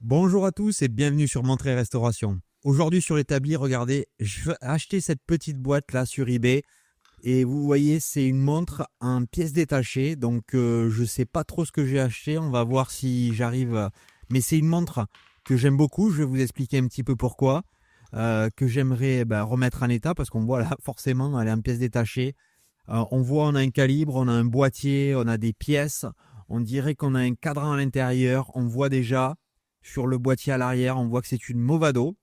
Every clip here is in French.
Bonjour à tous et bienvenue sur Montré Restauration. Aujourd'hui sur l'établi, regardez, je vais acheter cette petite boîte là sur eBay et vous voyez c'est une montre en pièces détachées donc je sais pas trop ce que j'ai acheté, on va voir si j'arrive mais c'est une montre que j'aime beaucoup, je vais vous expliquer un petit peu pourquoi, que j'aimerais remettre en état parce qu'on voit là forcément elle est en pièces détachées. On voit on a un calibre, on a un boîtier, on a des pièces, on dirait qu'on a un cadran à l'intérieur, on voit déjà sur le boîtier à l'arrière, on voit que c'est une Movado.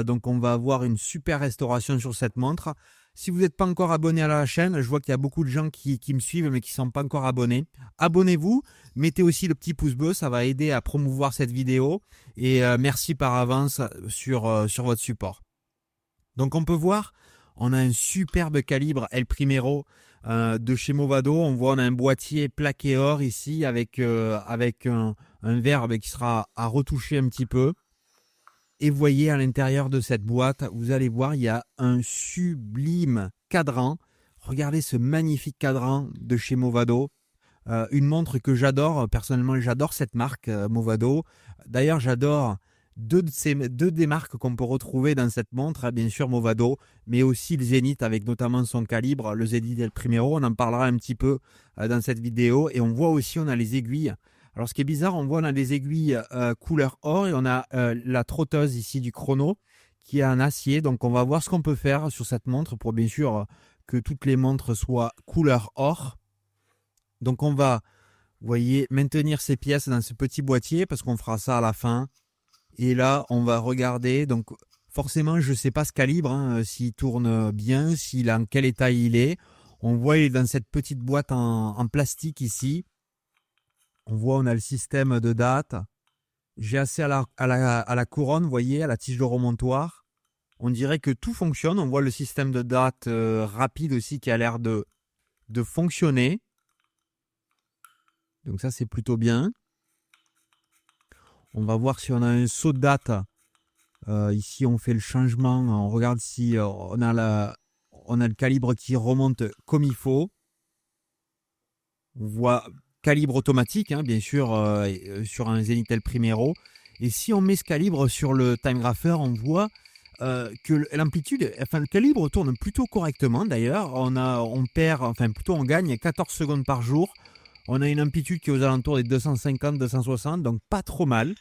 Donc on va avoir une super restauration sur cette montre. Si vous n'êtes pas encore abonné à la chaîne, je vois qu'il y a beaucoup de gens qui me suivent mais qui ne sont pas encore abonnés. Abonnez-vous, mettez aussi le petit pouce bleu, ça va aider à promouvoir cette vidéo. Et merci par avance sur votre support. Donc on peut voir, on a un superbe calibre El Primero de chez Movado. On voit on a un boîtier plaqué or ici avec un verre qui sera à retoucher un petit peu. Et vous voyez à l'intérieur de cette boîte, vous allez voir, il y a un sublime cadran. Regardez ce magnifique cadran de chez Movado. Une montre que j'adore. Personnellement, j'adore cette marque Movado. D'ailleurs, j'adore deux des marques qu'on peut retrouver dans cette montre. Bien sûr, Movado, mais aussi le Zénith avec notamment son calibre, le Zénith El Primero. On en parlera un petit peu dans cette vidéo. Et on voit aussi, on a les aiguilles. Alors, ce qui est bizarre, on voit, on a des aiguilles couleur or et on a la trotteuse ici du chrono qui est en acier. Donc, on va voir ce qu'on peut faire sur cette montre pour bien sûr que toutes les montres soient couleur or. Donc, on va, vous voyez, maintenir ces pièces dans ce petit boîtier parce qu'on fera ça à la fin. Et là, on va regarder. Donc, forcément, je ne sais pas ce calibre, hein, s'il tourne bien, en quel état il est. On voit, il est dans cette petite boîte en plastique ici. On voit, on a le système de date. J'ai assez à la couronne, vous voyez, à la tige de remontoir. On dirait que tout fonctionne. On voit le système de date rapide aussi qui a l'air de fonctionner. Donc ça, c'est plutôt bien. On va voir si on a un saut de date. Ici, on fait le changement. On regarde si on a le calibre qui remonte comme il faut. On voit calibre automatique, hein, bien sûr, sur un Zénith El Primero. Et si on met ce calibre sur le time grapher, on voit que l'amplitude, enfin le calibre tourne plutôt correctement d'ailleurs. On perd, enfin plutôt on gagne 14 secondes par jour. On a une amplitude qui est aux alentours des 250-260, donc pas trop mal.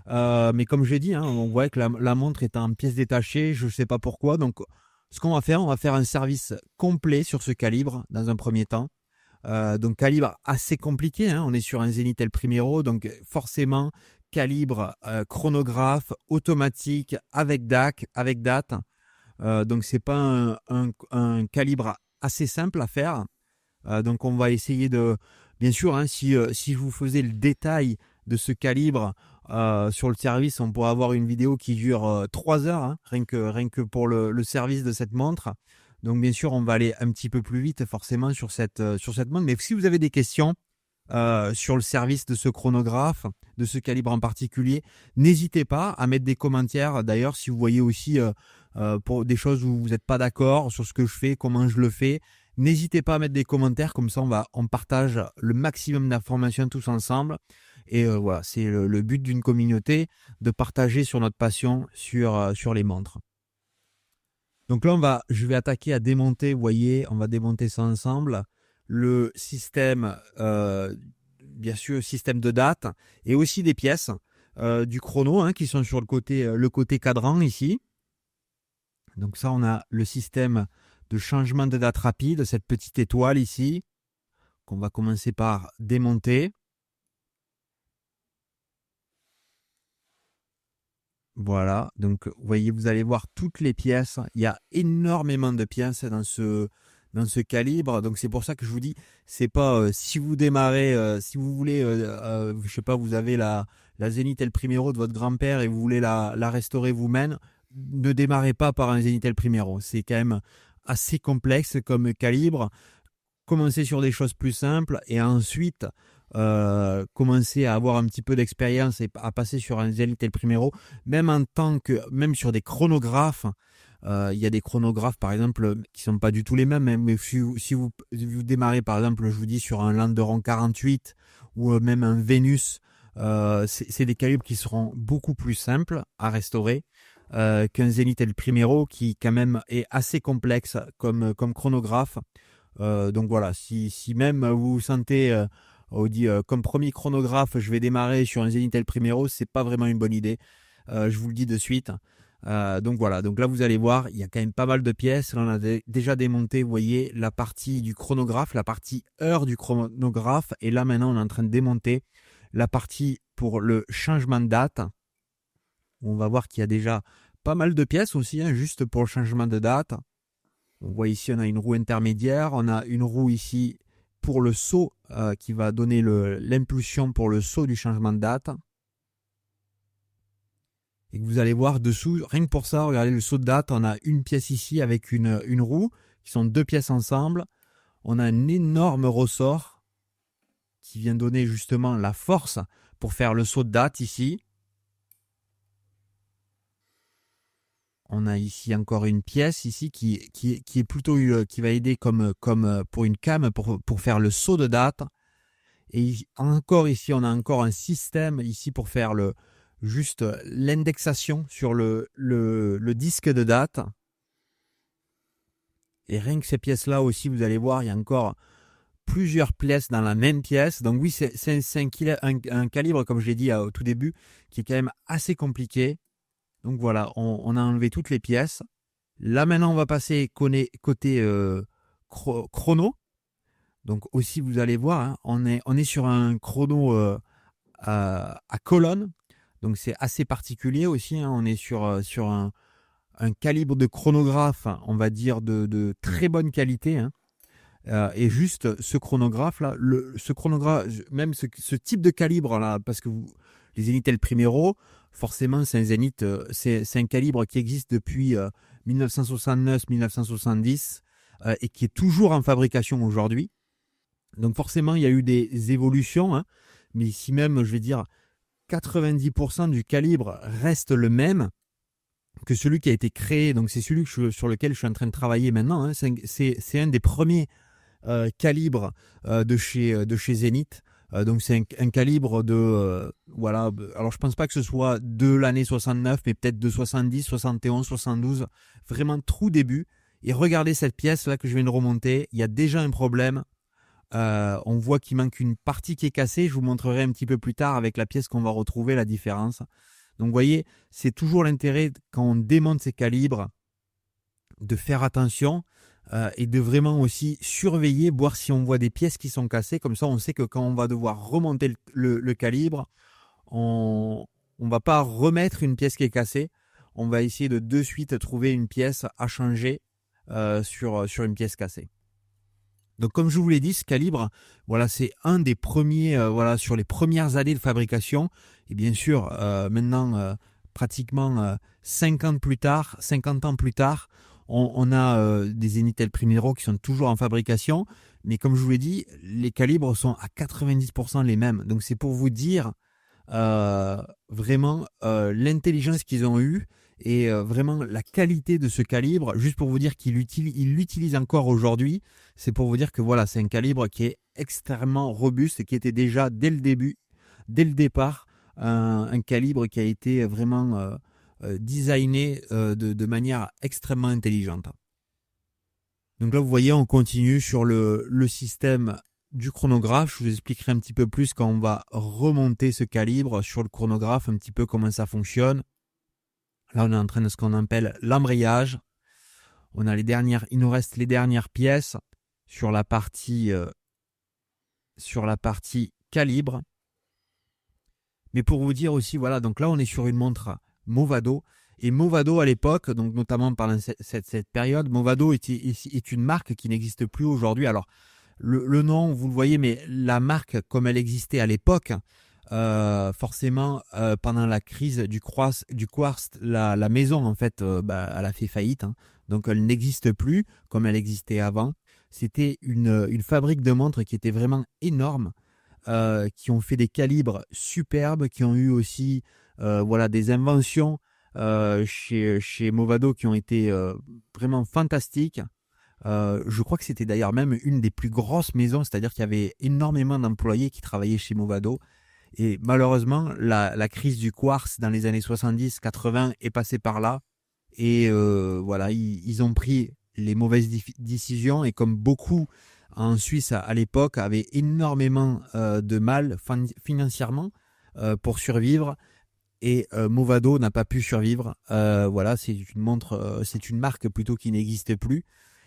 Mais comme j'ai dit, hein, on voit que la montre est en pièces détachées, je ne sais pas pourquoi. Donc ce qu'on va faire, on va faire un service complet sur ce calibre dans un premier temps. Donc calibre assez compliqué, hein, on est sur un Zénith El Primero, donc forcément calibre chronographe automatique avec DAC, avec date. Donc c'est pas un calibre assez simple à faire. Donc on va essayer de, bien sûr, hein, si je vous faisais le détail de ce calibre sur le service, on pourrait avoir une vidéo qui dure 3 heures, hein, rien que pour le service de cette montre. Donc bien sûr, on va aller un petit peu plus vite forcément sur cette montre. Mais si vous avez des questions sur le service de ce chronographe, de ce calibre en particulier, n'hésitez pas à mettre des commentaires. D'ailleurs, si vous voyez aussi pour des choses où vous n'êtes pas d'accord sur ce que je fais, comment je le fais, n'hésitez pas à mettre des commentaires. Comme ça, on partage le maximum d'informations tous ensemble. Et voilà, c'est le but d'une communauté, de partager sur notre passion sur les montres. Donc là, je vais attaquer à démonter, vous voyez, on va démonter ça ensemble. Le système, bien sûr, système de date et aussi des pièces du chrono qui sont sur le côté cadran ici. Donc ça, on a le système de changement de date rapide, cette petite étoile ici, qu'on va commencer par démonter. Voilà, donc vous voyez, vous allez voir toutes les pièces. Il y a énormément de pièces dans ce calibre. Donc c'est pour ça que je vous dis, c'est pas si vous démarrez, si vous voulez, je sais pas, vous avez la Zénith El Primero de votre grand-père et vous voulez la restaurer vous-même, ne démarrez pas par un Zénith El Primero. C'est quand même assez complexe comme calibre. Commencez sur des choses plus simples et ensuite commencer à avoir un petit peu d'expérience et à passer sur un Zénith El Primero, même sur des chronographes. Il y a des chronographes par exemple qui sont pas du tout les mêmes, hein, mais si vous démarrez par exemple, je vous dis sur un Landeron 48 ou même un Vénus C'est des calibres qui seront beaucoup plus simples à restaurer qu'un Zenith El Primero qui quand même est assez complexe comme chronographe. Donc voilà, si même vous vous sentez on dit comme premier chronographe, je vais démarrer sur un Zenith El Primero, c'est pas vraiment une bonne idée. Je vous le dis de suite. Donc voilà, donc là vous allez voir, il y a quand même pas mal de pièces. Là on a déjà démonté, vous voyez, la partie du chronographe, la partie heure du chronographe. Et là maintenant on est en train de démonter la partie pour le changement de date. On va voir qu'il y a déjà pas mal de pièces aussi, hein, juste pour le changement de date. On voit ici, on a une roue intermédiaire, on a une roue ici pour le saut qui va donner l'impulsion pour le saut du changement de date. Et que vous allez voir dessous, rien que pour ça, regardez le saut de date, on a une pièce ici avec une roue, qui sont deux pièces ensemble. On a un énorme ressort qui vient donner justement la force pour faire le saut de date ici. On a ici encore une pièce ici qui est plutôt qui va aider comme pour une cam pour faire le saut de date. Et encore ici, on a encore un système ici pour faire juste l'indexation sur le disque de date. Et rien que ces pièces-là aussi, vous allez voir, il y a encore plusieurs pièces dans la même pièce. Donc oui, c'est un calibre, comme je l'ai dit au tout début, qui est quand même assez compliqué. Donc voilà, on a enlevé toutes les pièces. Là maintenant, on va passer côté chrono. Donc aussi, vous allez voir, hein, on est sur un chrono à colonne. Donc c'est assez particulier aussi. Hein, on est sur un calibre de chronographe, on va dire de très bonne qualité. Hein. Et juste ce chronographe là, ce chronographe, même ce type de calibre là, parce que les Zenith El Primero, forcément c'est un Zenith, c'est un calibre qui existe depuis 1969-1970 et qui est toujours en fabrication aujourd'hui. Donc forcément il y a eu des évolutions, hein, mais ici même je vais dire 90% du calibre reste le même que celui qui a été créé. Donc c'est celui sur lequel je suis en train de travailler maintenant. Hein. C'est un des premiers calibre de chez Zenith. Donc c'est un calibre de voilà. Alors je pense pas que ce soit de l'année 69, mais peut-être de 70, 71, 72, vraiment tout début. Et regardez cette pièce là que je viens de remonter, il y a déjà un problème. On voit qu'il manque une partie qui est cassée. Je vous montrerai un petit peu plus tard avec la pièce qu'on va retrouver la différence. Donc vous voyez, c'est toujours l'intérêt quand on démonte ces calibres de faire attention. Et de vraiment aussi surveiller, voir si on voit des pièces qui sont cassées. Comme ça, on sait que quand on va devoir remonter le calibre, on ne va pas remettre une pièce qui est cassée. On va essayer de suite trouver une pièce à changer sur une pièce cassée. Donc, comme je vous l'ai dit, ce calibre, voilà, c'est un des premiers, voilà, sur les premières années de fabrication. Et bien sûr, maintenant, pratiquement 50 ans plus tard, on a des Zenith El Primero qui sont toujours en fabrication, mais comme je vous l'ai dit, les calibres sont à 90% les mêmes. Donc c'est pour vous dire vraiment l'intelligence qu'ils ont eue et vraiment la qualité de ce calibre. Juste pour vous dire qu'il l'utilise encore aujourd'hui, c'est pour vous dire que voilà, c'est un calibre qui est extrêmement robuste et qui était déjà dès le départ, un calibre qui a été vraiment designé de manière extrêmement intelligente. Donc là, vous voyez, on continue sur le système du chronographe. Je vous expliquerai un petit peu plus quand on va remonter ce calibre sur le chronographe, un petit peu comment ça fonctionne. Là, on est en train de ce qu'on appelle l'embrayage. On a il nous reste les dernières pièces sur la partie calibre. Mais pour vous dire aussi, voilà, donc là, on est sur une montre Movado. Et Movado à l'époque, donc notamment pendant cette période, Movado est une marque qui n'existe plus aujourd'hui. Alors le nom, vous le voyez, mais la marque comme elle existait à l'époque, forcément pendant la crise du quartz, la maison en fait, elle a fait faillite. Hein. Donc elle n'existe plus comme elle existait avant. C'était une fabrique de montres qui était vraiment énorme. Qui ont fait des calibres superbes, qui ont eu aussi voilà, des inventions chez Movado qui ont été vraiment fantastiques. Je crois que c'était d'ailleurs même une des plus grosses maisons, c'est-à-dire qu'il y avait énormément d'employés qui travaillaient chez Movado. Et malheureusement, la crise du quartz dans les années 70-80 est passée par là. Et voilà, ils ont pris les mauvaises décisions. Et comme beaucoup en Suisse à l'époque avaient énormément de mal financièrement pour survivre, et Movado n'a pas pu survivre. Voilà, c'est une montre, c'est une marque plutôt qui n'existe plus.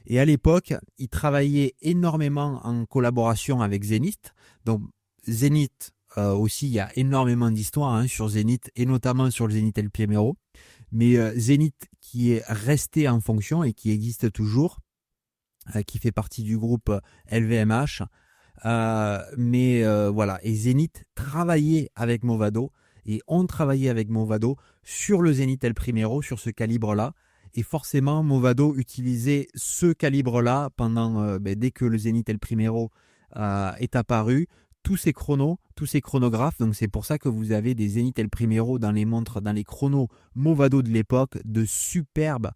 Et à l'époque, ils travaillaient énormément en collaboration avec Zenith. Donc Zenith aussi, il y a énormément d'histoires hein, sur Zenith et notamment sur le Zenith El Primero. Mais Zenith qui est resté en fonction et qui existe toujours, qui fait partie du groupe LVMH. Voilà, et Zenith travaillait avec Movado et on travaillait avec Movado sur le Zenith El Primero, sur ce calibre-là. Et forcément, Movado utilisait ce calibre-là pendant dès que le Zenith El Primero est apparu. Tous ces chronos, tous ces chronographes, donc c'est pour ça que vous avez des Zenith El Primero dans les montres, dans les chronos Movado de l'époque, de superbes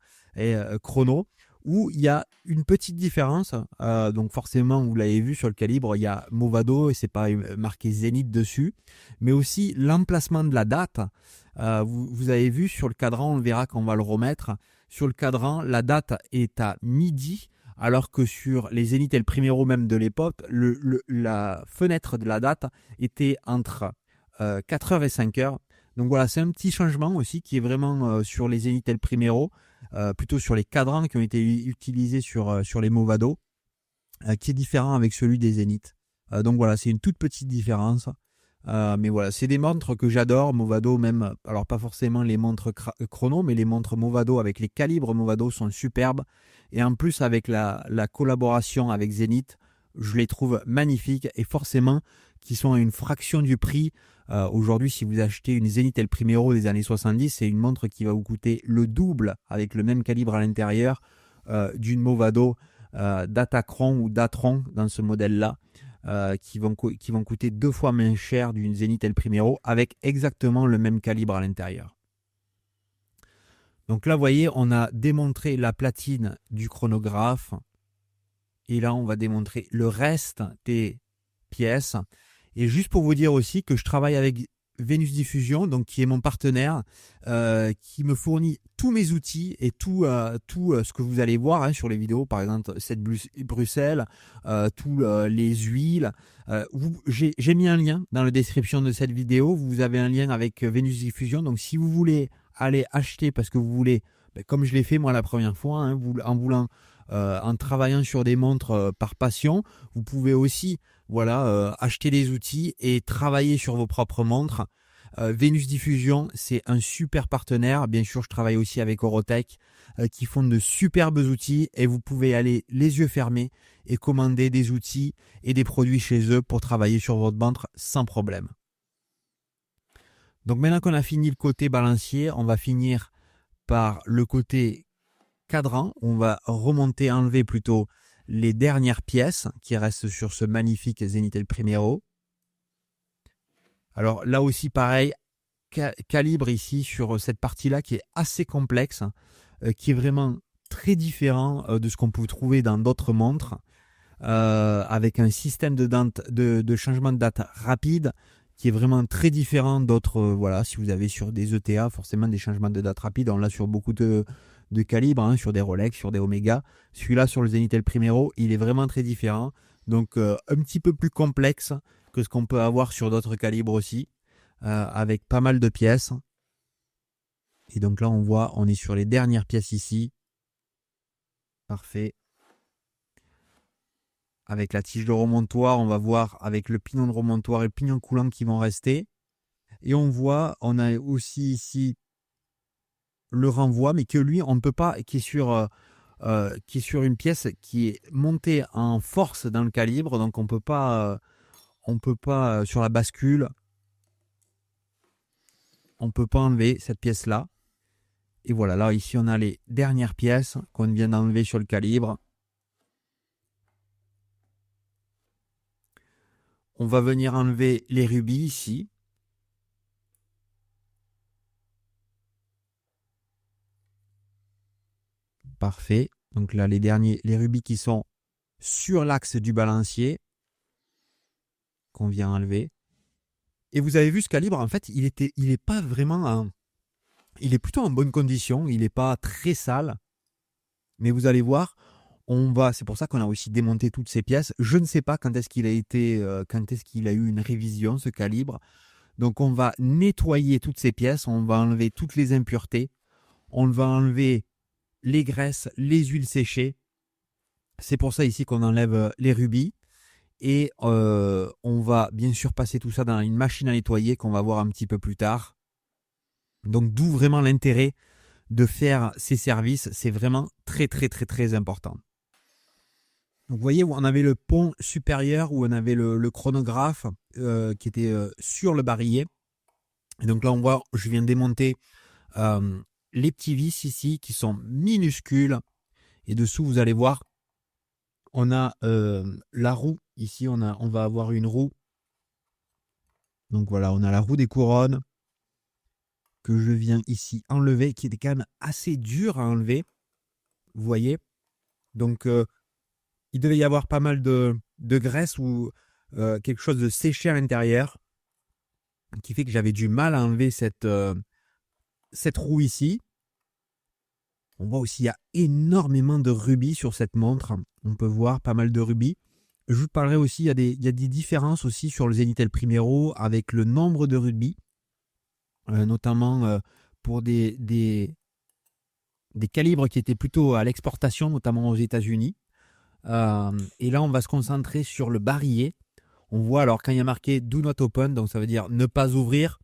chronos où il y a une petite différence. Donc forcément, vous l'avez vu sur le calibre, il y a Movado et c'est pas marqué Zenith dessus, mais aussi l'emplacement de la date. Vous avez vu sur le cadran, on verra quand on va le remettre. Sur le cadran, la date est à midi, alors que sur les Zenith et le Primero même de l'époque, la fenêtre de la date était entre 4h et 5h. Donc voilà, c'est un petit changement aussi qui est vraiment sur les Zenith et le Primero, plutôt sur les cadrans qui ont été utilisés sur les Movado, qui est différent avec celui des Zenith. Donc voilà, c'est une toute petite différence. Mais voilà, c'est des montres que j'adore, Movado même, alors pas forcément les montres chrono, mais les montres Movado avec les calibres Movado sont superbes. Et en plus avec la collaboration avec Zenith, je les trouve magnifiques et forcément qui sont à une fraction du prix. Aujourd'hui, si vous achetez une Zenith El Primero des années 70, c'est une montre qui va vous coûter le double avec le même calibre à l'intérieur d'une Movado Datacron ou Datron dans ce modèle-là. Qui vont coûter 2 fois moins cher d'une Zenith El Primero avec exactement le même calibre à l'intérieur. Donc là, vous voyez, on a démontré la platine du chronographe. Et là, on va démontrer le reste des pièces. Et juste pour vous dire aussi que je travaille avec Venus Diffusion, donc qui est mon partenaire, qui me fournit tous mes outils et tout ce que vous allez voir hein, sur les vidéos, par exemple cette Bruxelles, tous les huiles. J'ai mis un lien dans la description de cette vidéo. Vous avez un lien avec Venus Diffusion. Donc si vous voulez aller acheter parce que vous voulez, comme je l'ai fait moi la première fois, hein, en travaillant sur des montres par passion, vous pouvez aussi acheter des outils et travailler sur vos propres montres. Venus Diffusion, c'est un super partenaire. Bien sûr, je travaille aussi avec Orotech qui font de superbes outils et vous pouvez aller les yeux fermés et commander des outils et des produits chez eux pour travailler sur votre montre sans problème. Donc maintenant qu'on a fini le côté balancier, on va finir par le côté cadran. On va enlever plutôt les dernières pièces qui restent sur ce magnifique Zenith El Primero. Alors là aussi pareil, calibre ici sur cette partie-là qui est assez complexe, qui est vraiment très différent de ce qu'on peut trouver dans d'autres montres, avec un système de changement de date rapide qui est vraiment très différent d'autres. Si vous avez sur des ETA, forcément des changements de date rapides, on l'a sur beaucoup de calibres, hein, sur des Rolex, sur des Omega. Celui-là sur le Zenith El Primero, il est vraiment très différent. Donc un petit peu plus complexe que ce qu'on peut avoir sur d'autres calibres aussi, avec pas mal de pièces. Et donc là, on est sur les dernières pièces ici. Parfait. Avec la tige de remontoir, on va voir avec le pignon de remontoir et le pignon coulant qui vont rester. Et on a aussi ici le renvoi, mais que lui, on ne peut pas, qui est sur une pièce qui est montée en force dans le calibre, donc on peut pas sur la bascule, on peut pas enlever cette pièce-là. Et voilà, là ici on a les dernières pièces qu'on vient d'enlever sur le calibre. On va venir enlever les rubis ici. Parfait. Donc là, les rubis qui sont sur l'axe du balancier qu'on vient enlever. Et vous avez vu ce calibre, en fait, il est pas vraiment il est plutôt en bonne condition, il n'est pas très sale. Mais vous allez voir, c'est pour ça qu'on a aussi démonté toutes ces pièces. Je ne sais pas quand est-ce quand est-ce qu'il a eu une révision, ce calibre. Donc on va nettoyer toutes ces pièces, on va enlever toutes les impuretés, on va enlever les graisses, les huiles séchées. C'est pour ça ici qu'on enlève les rubis. Et on va bien sûr passer tout ça dans une machine à nettoyer qu'on va voir un petit peu plus tard. Donc d'où vraiment l'intérêt de faire ces services, c'est vraiment très très très très important. Donc vous voyez, on avait le pont supérieur où on avait le chronographe qui était sur le barillet. Et donc là on voit, je viens de démonter les petits vis ici qui sont minuscules. Et dessous vous allez voir, on a la roue. Ici on va avoir une roue. Donc voilà, on a la roue des couronnes que je viens ici enlever, qui est quand même assez dur à enlever. Vous voyez. Donc il devait y avoir pas mal de graisse ou quelque chose de séché à l'intérieur, qui fait que j'avais du mal à enlever cette roue ici. On voit aussi, il y a énormément de rubis sur cette montre. On peut voir pas mal de rubis. Je vous parlerai aussi, il y a des différences aussi sur le Zenitel Primero avec le nombre de rubis, notamment pour des calibres qui étaient plutôt à l'exportation, notamment aux États-Unis. Et là, on va se concentrer sur le barillet. On voit alors quand il y a marqué Do Not Open, donc ça veut dire ne pas ouvrir.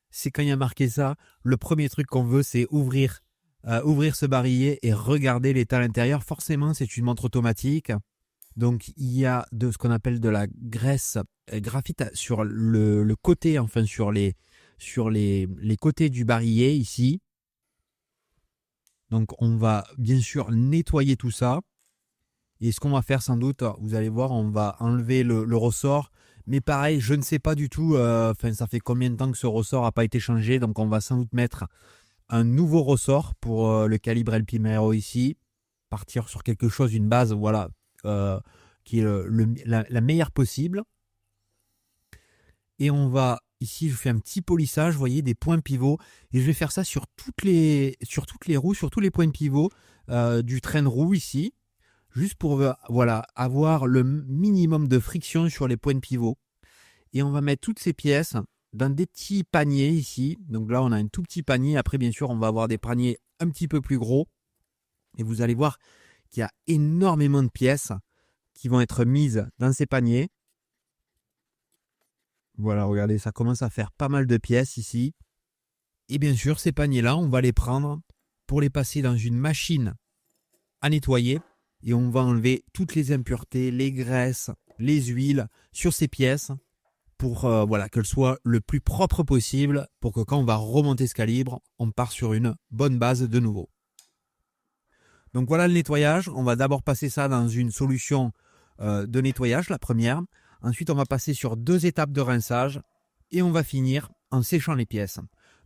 C'est quand il y a marqué ça, le premier truc qu'on veut, c'est ouvrir ce barillet et regarder l'état à l'intérieur. Forcément, c'est une montre automatique. Donc, il y a de ce qu'on appelle de la graisse graphite sur le côté, enfin sur les côtés du barillet ici. Donc, on va bien sûr nettoyer tout ça. Et ce qu'on va faire sans doute, vous allez voir, on va enlever le ressort. Mais pareil, je ne sais pas du tout, ça fait combien de temps que ce ressort n'a pas été changé. Donc, on va sans doute mettre un nouveau ressort pour le calibre El Primero ici. Partir sur quelque chose, une base, voilà, qui est la meilleure possible. Et on va, ici, je fais un petit polissage, vous voyez, des points pivots. Et je vais faire ça sur toutes les roues, sur tous les points pivots du train de roue ici. Juste pour voilà, avoir le minimum de friction sur les points de pivot. Et on va mettre toutes ces pièces dans des petits paniers ici. Donc là, on a un tout petit panier. Après, bien sûr, on va avoir des paniers un petit peu plus gros. Et vous allez voir qu'il y a énormément de pièces qui vont être mises dans ces paniers. Voilà, regardez, ça commence à faire pas mal de pièces ici. Et bien sûr, ces paniers-là, on va les prendre pour les passer dans une machine à nettoyer. Et on va enlever toutes les impuretés, les graisses, les huiles sur ces pièces pour voilà, qu'elles soient le plus propres possible pour que quand on va remonter ce calibre, on part sur une bonne base de nouveau. Donc voilà le nettoyage. On va d'abord passer ça dans une solution de nettoyage, la première. Ensuite, on va passer sur 2 étapes de rinçage et on va finir en séchant les pièces.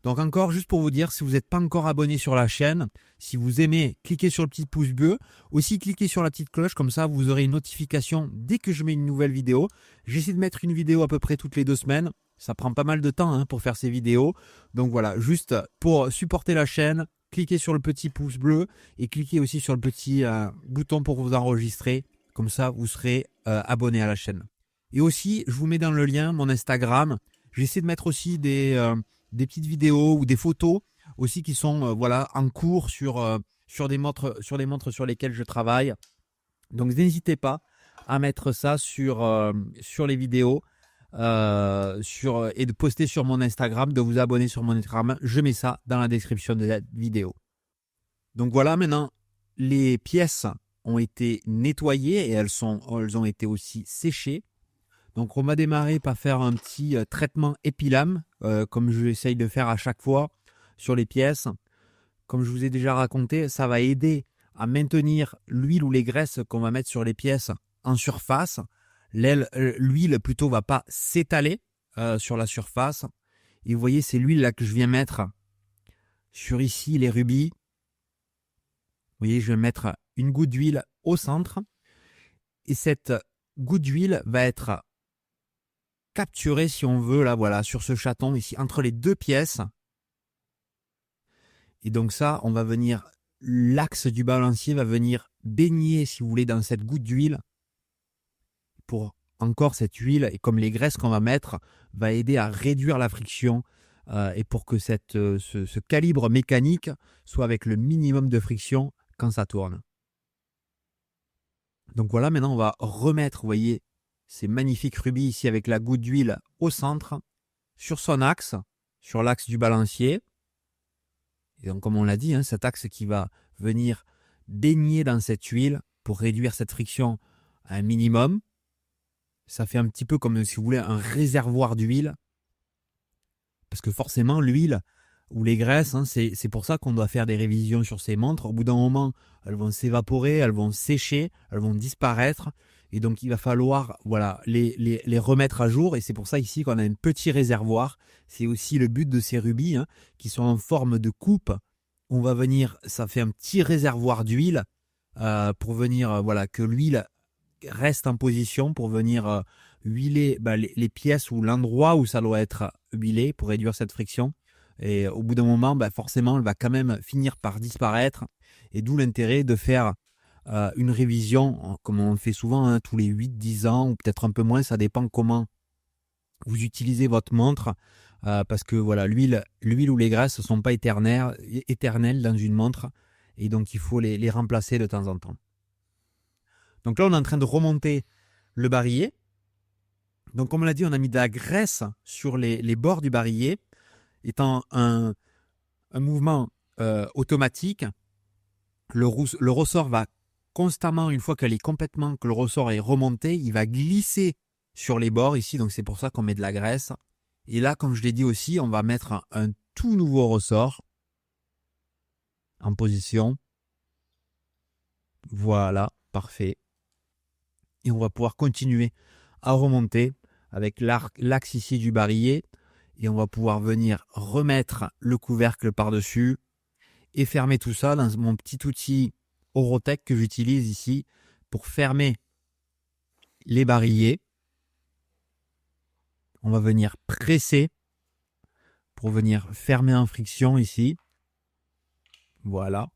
Donc encore, juste pour vous dire, si vous n'êtes pas encore abonné sur la chaîne, si vous aimez, cliquez sur le petit pouce bleu. Aussi, cliquez sur la petite cloche, comme ça, vous aurez une notification dès que je mets une nouvelle vidéo. J'essaie de mettre une vidéo à peu près toutes les 2 semaines. Ça prend pas mal de temps pour faire ces vidéos. Donc voilà, juste pour supporter la chaîne, cliquez sur le petit pouce bleu et cliquez aussi sur le petit bouton pour vous enregistrer. Comme ça, vous serez abonné à la chaîne. Et aussi, je vous mets dans le lien mon Instagram. J'essaie de mettre aussi des petites vidéos ou des photos aussi qui sont voilà, en cours sur les montres sur lesquelles je travaille. Donc n'hésitez pas à mettre ça sur les vidéos et de poster sur mon Instagram, de vous abonner sur mon Instagram. Je mets ça dans la description de la vidéo. Donc voilà, maintenant les pièces ont été nettoyées et elles ont été aussi séchées. Donc on va démarrer par faire un petit traitement épilame, comme j'essaye de faire à chaque fois sur les pièces. Comme je vous ai déjà raconté, ça va aider à maintenir l'huile ou les graisses qu'on va mettre sur les pièces en surface. L'huile plutôt va pas s'étaler sur la surface. Et vous voyez, c'est l'huile là que je viens mettre sur ici les rubis. Vous voyez, je vais mettre une goutte d'huile au centre. Et cette goutte d'huile va être capturer, si on veut, là, voilà, sur ce chaton ici, entre les deux pièces. Et donc ça, on va venir, l'axe du balancier va venir baigner, si vous voulez, dans cette goutte d'huile. Pour encore cette huile, et comme les graisses qu'on va mettre, va aider à réduire la friction et pour que ce calibre mécanique soit avec le minimum de friction quand ça tourne. Donc voilà, maintenant on va remettre, vous voyez, ces magnifiques rubis ici avec la goutte d'huile au centre, sur son axe, sur l'axe du balancier. Et donc comme on l'a dit, cet axe qui va venir baigner dans cette huile pour réduire cette friction à un minimum. Ça fait un petit peu comme, si vous voulez, un réservoir d'huile. Parce que forcément, l'huile ou les graisses, c'est pour ça qu'on doit faire des révisions sur ces montres. Au bout d'un moment, elles vont s'évaporer, elles vont sécher, elles vont disparaître. Et donc, il va falloir les remettre à jour. Et c'est pour ça ici qu'on a un petit réservoir. C'est aussi le but de ces rubis qui sont en forme de coupe. On va venir, ça fait un petit réservoir d'huile pour venir, que l'huile reste en position pour venir huiler les pièces ou l'endroit où ça doit être huilé pour réduire cette friction. Et au bout d'un moment, forcément, elle va quand même finir par disparaître. Et d'où l'intérêt de faire une révision, comme on le fait souvent, tous les 8-10 ans, ou peut-être un peu moins, ça dépend comment vous utilisez votre montre. Parce que voilà, l'huile ou les graisses ne sont pas éternelles dans une montre. Et donc, il faut les remplacer de temps en temps. Donc là, on est en train de remonter le barillet. Donc comme on l'a dit, on a mis de la graisse sur les bords du barillet, étant un mouvement automatique. Le ressort va constamment, une fois que le ressort est remonté, il va glisser sur les bords ici. Donc c'est pour ça qu'on met de la graisse. Et là, comme je l'ai dit aussi, on va mettre un tout nouveau ressort en position. Voilà, parfait. Et on va pouvoir continuer à remonter avec l'axe ici du barillet. Et on va pouvoir venir remettre le couvercle par-dessus et fermer tout ça dans mon petit outil Orotech que j'utilise ici pour fermer les barillets. On va venir presser pour venir fermer en friction ici. Voilà.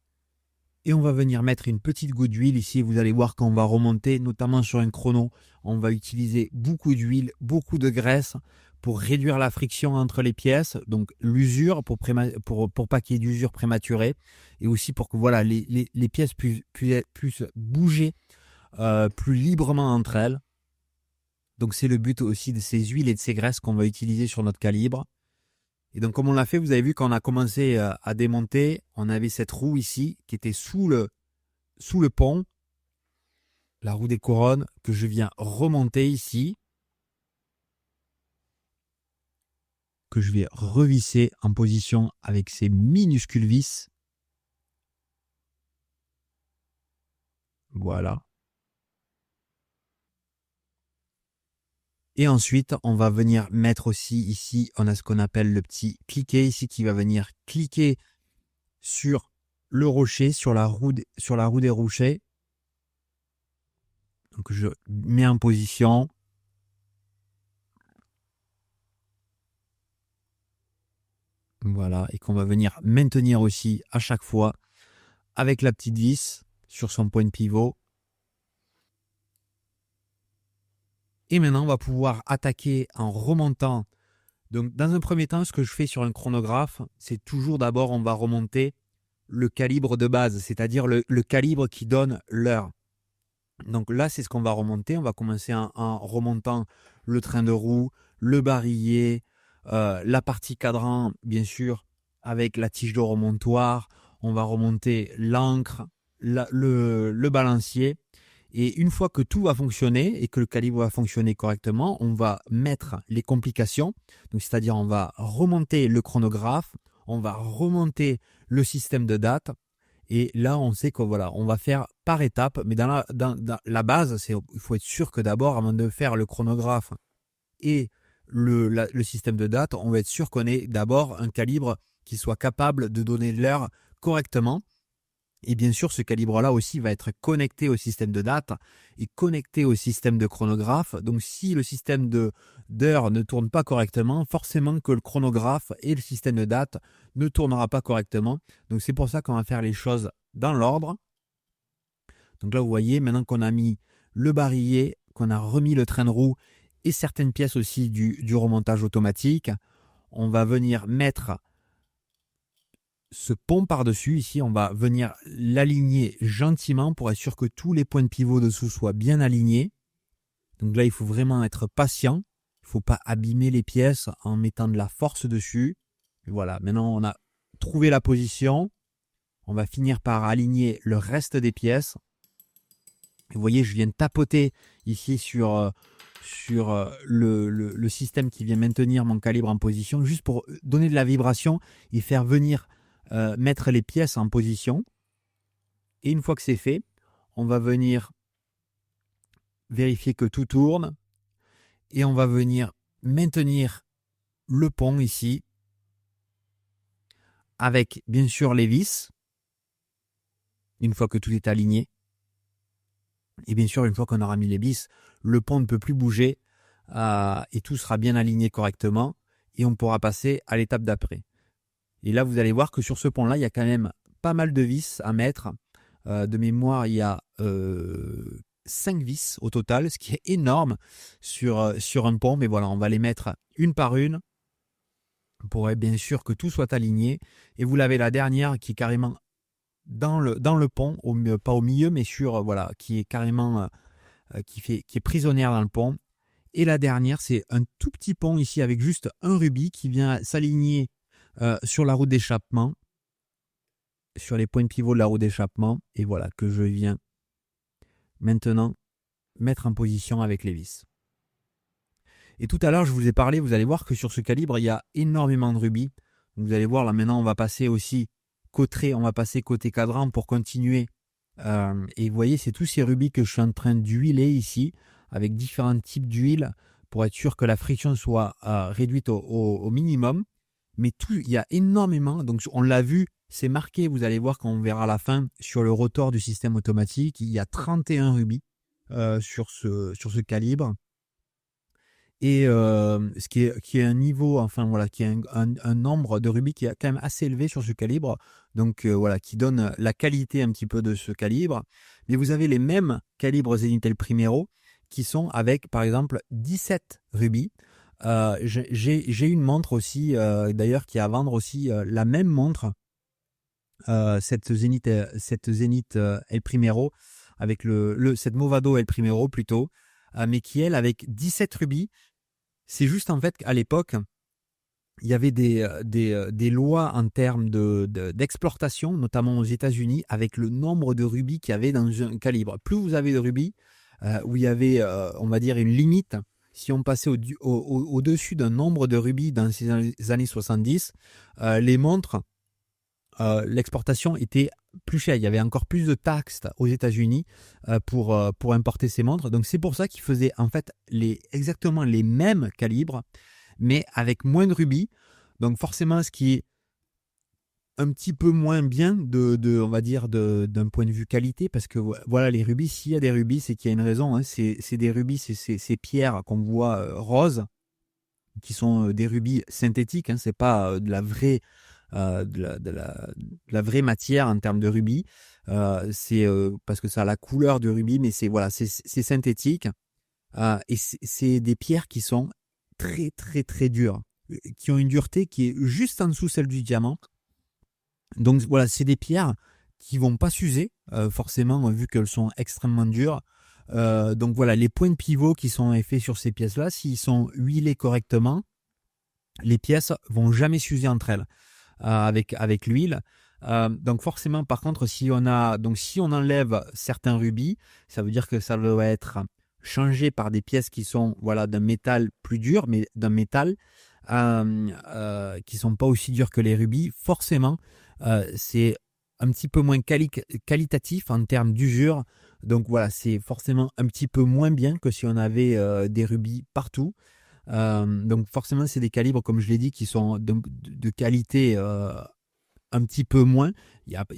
Et on va venir mettre une petite goutte d'huile ici. Vous allez voir quand on va remonter, notamment sur un chrono, on va utiliser beaucoup d'huile, beaucoup de graisse pour réduire la friction entre les pièces. Donc l'usure, pour pas qu'il y ait d'usure prématurée. Et aussi pour que voilà, les pièces puissent bouger plus librement entre elles. Donc c'est le but aussi de ces huiles et de ces graisses qu'on va utiliser sur notre calibre. Et donc, comme on l'a fait, vous avez vu quand on a commencé à démonter, on avait cette roue ici qui était sous le pont, la roue des couronnes, que je viens remonter ici, que je vais revisser en position avec ces minuscules vis. Voilà. Et ensuite, on va venir mettre aussi ici, on a ce qu'on appelle le petit cliquet ici qui va venir cliquer sur le rocher, sur la roue des rochers. Donc je mets en position. Voilà, et qu'on va venir maintenir aussi à chaque fois avec la petite vis sur son point de pivot. Et maintenant, on va pouvoir attaquer en remontant. Donc, dans un premier temps, ce que je fais sur un chronographe, c'est toujours d'abord, on va remonter le calibre de base, c'est-à-dire le calibre qui donne l'heure. Donc là, c'est ce qu'on va remonter. On va commencer en remontant le train de roue, le barillet, la partie cadran, bien sûr, avec la tige de remontoir. On va remonter l'encre, le balancier. Et une fois que tout va fonctionner et que le calibre va fonctionner correctement, on va mettre les complications. Donc, c'est-à-dire, on va remonter le chronographe, on va remonter le système de date. Et là, on sait qu'on voilà, on va faire par étapes. Mais dans la base, il faut être sûr que d'abord, avant de faire le chronographe et le système de date, on va être sûr qu'on ait d'abord un calibre qui soit capable de donner l'heure correctement. Et bien sûr, ce calibre-là aussi va être connecté au système de date et connecté au système de chronographe. Donc, si le système de d'heure ne tourne pas correctement, forcément que le chronographe et le système de date ne tournera pas correctement. Donc c'est pour ça qu'on va faire les choses dans l'ordre. Donc là, vous voyez, maintenant qu'on a mis le barillet, qu'on a remis le train de roue et certaines pièces aussi du remontage automatique, on va venir mettre ce pont par-dessus. Ici, on va venir l'aligner gentiment pour être sûr que tous les points de pivot dessous soient bien alignés. Donc là, il faut vraiment être patient. Il ne faut pas abîmer les pièces en mettant de la force dessus. Et voilà, maintenant on a trouvé la position. On va finir par aligner le reste des pièces. Vous voyez, je viens de tapoter ici sur le système qui vient maintenir mon calibre en position, juste pour donner de la vibration et faire venir mettre les pièces en position. Et une fois que c'est fait, on va venir vérifier que tout tourne et on va venir maintenir le pont ici avec bien sûr les vis une fois que tout est aligné. Et bien sûr, une fois qu'on aura mis les vis, le pont ne peut plus bouger et tout sera bien aligné correctement et on pourra passer à l'étape d'après. Et là, vous allez voir que sur ce pont-là, il y a quand même pas mal de vis à mettre. De mémoire, il y a 5 vis au total, ce qui est énorme sur un pont. Mais voilà, on va les mettre une par une pour être bien sûr que tout soit aligné. Et vous l'avez la dernière qui est carrément dans le pont, pas au milieu, mais voilà, qui est carrément qui est prisonnière dans le pont. Et la dernière, c'est un tout petit pont ici avec juste un rubis qui vient s'aligner sur la roue d'échappement, sur les points de pivot de la roue d'échappement. Et voilà, que je viens maintenant mettre en position avec les vis. Et tout à l'heure, je vous ai parlé, vous allez voir que sur ce calibre, il y a énormément de rubis. Donc vous allez voir, là maintenant, on va passer aussi côté cadran pour continuer. Et vous voyez, c'est tous ces rubis que je suis en train d'huiler ici, avec différents types d'huile, pour être sûr que la friction soit réduite au minimum. Mais il y a énormément, donc on l'a vu, c'est marqué, vous allez voir quand on verra à la fin, sur le rotor du système automatique, il y a 31 rubis sur ce calibre. Et ce qui est un niveau, enfin voilà, qui est un nombre de rubis qui est quand même assez élevé sur ce calibre, donc voilà, qui donne la qualité un petit peu de ce calibre. Mais vous avez les mêmes calibres Zenith El Primero qui sont avec, par exemple, 17 rubis. J'ai une montre aussi, d'ailleurs, qui est à vendre aussi la même montre, cette Zenith El Primero, avec cette Movado El Primero plutôt, mais qui elle avec 17 rubis. C'est juste en fait qu'à l'époque, il y avait des lois en termes d'exploitation, notamment aux États-Unis, avec le nombre de rubis qu'il y avait dans un calibre. Plus vous avez de rubis, où il y avait, on va dire, une limite, si on passait au-dessus d'un nombre de rubis dans ces années 70, les montres, l'exportation était plus chère. Il y avait encore plus de taxes aux États-Unis pour importer ces montres. Donc c'est pour ça qu'ils faisaient en fait exactement les mêmes calibres, mais avec moins de rubis. Donc forcément, ce qui est un petit peu moins bien on va dire d'un point de vue qualité, parce que voilà, les rubis, s'il y a des rubis, c'est qu'il y a une raison. Hein. C'est des rubis, c'est ces pierres qu'on voit roses, qui sont des rubis synthétiques. Hein. C'est pas de la vraie de la vraie matière en termes de rubis. C'est parce que ça a la couleur du rubis, mais c'est synthétique. Et c'est des pierres qui sont très très très dures, qui ont une dureté qui est juste en dessous celle du diamant. Donc voilà, c'est des pierres qui vont pas s'user forcément, vu qu'elles sont extrêmement dures. Donc voilà, les points de pivot qui sont faits sur ces pièces-là, s'ils sont huilés correctement, les pièces vont jamais s'user entre elles avec l'huile. Donc forcément, par contre, si on enlève certains rubis, ça veut dire que ça doit être changé par des pièces qui sont d'un métal plus dur, mais d'un métal qui sont pas aussi durs que les rubis. Forcément, c'est un petit peu moins qualitatif en termes d'usure. Donc voilà, c'est forcément un petit peu moins bien que si on avait des rubis partout. Donc forcément, c'est des calibres, comme je l'ai dit, qui sont de qualité un petit peu moins.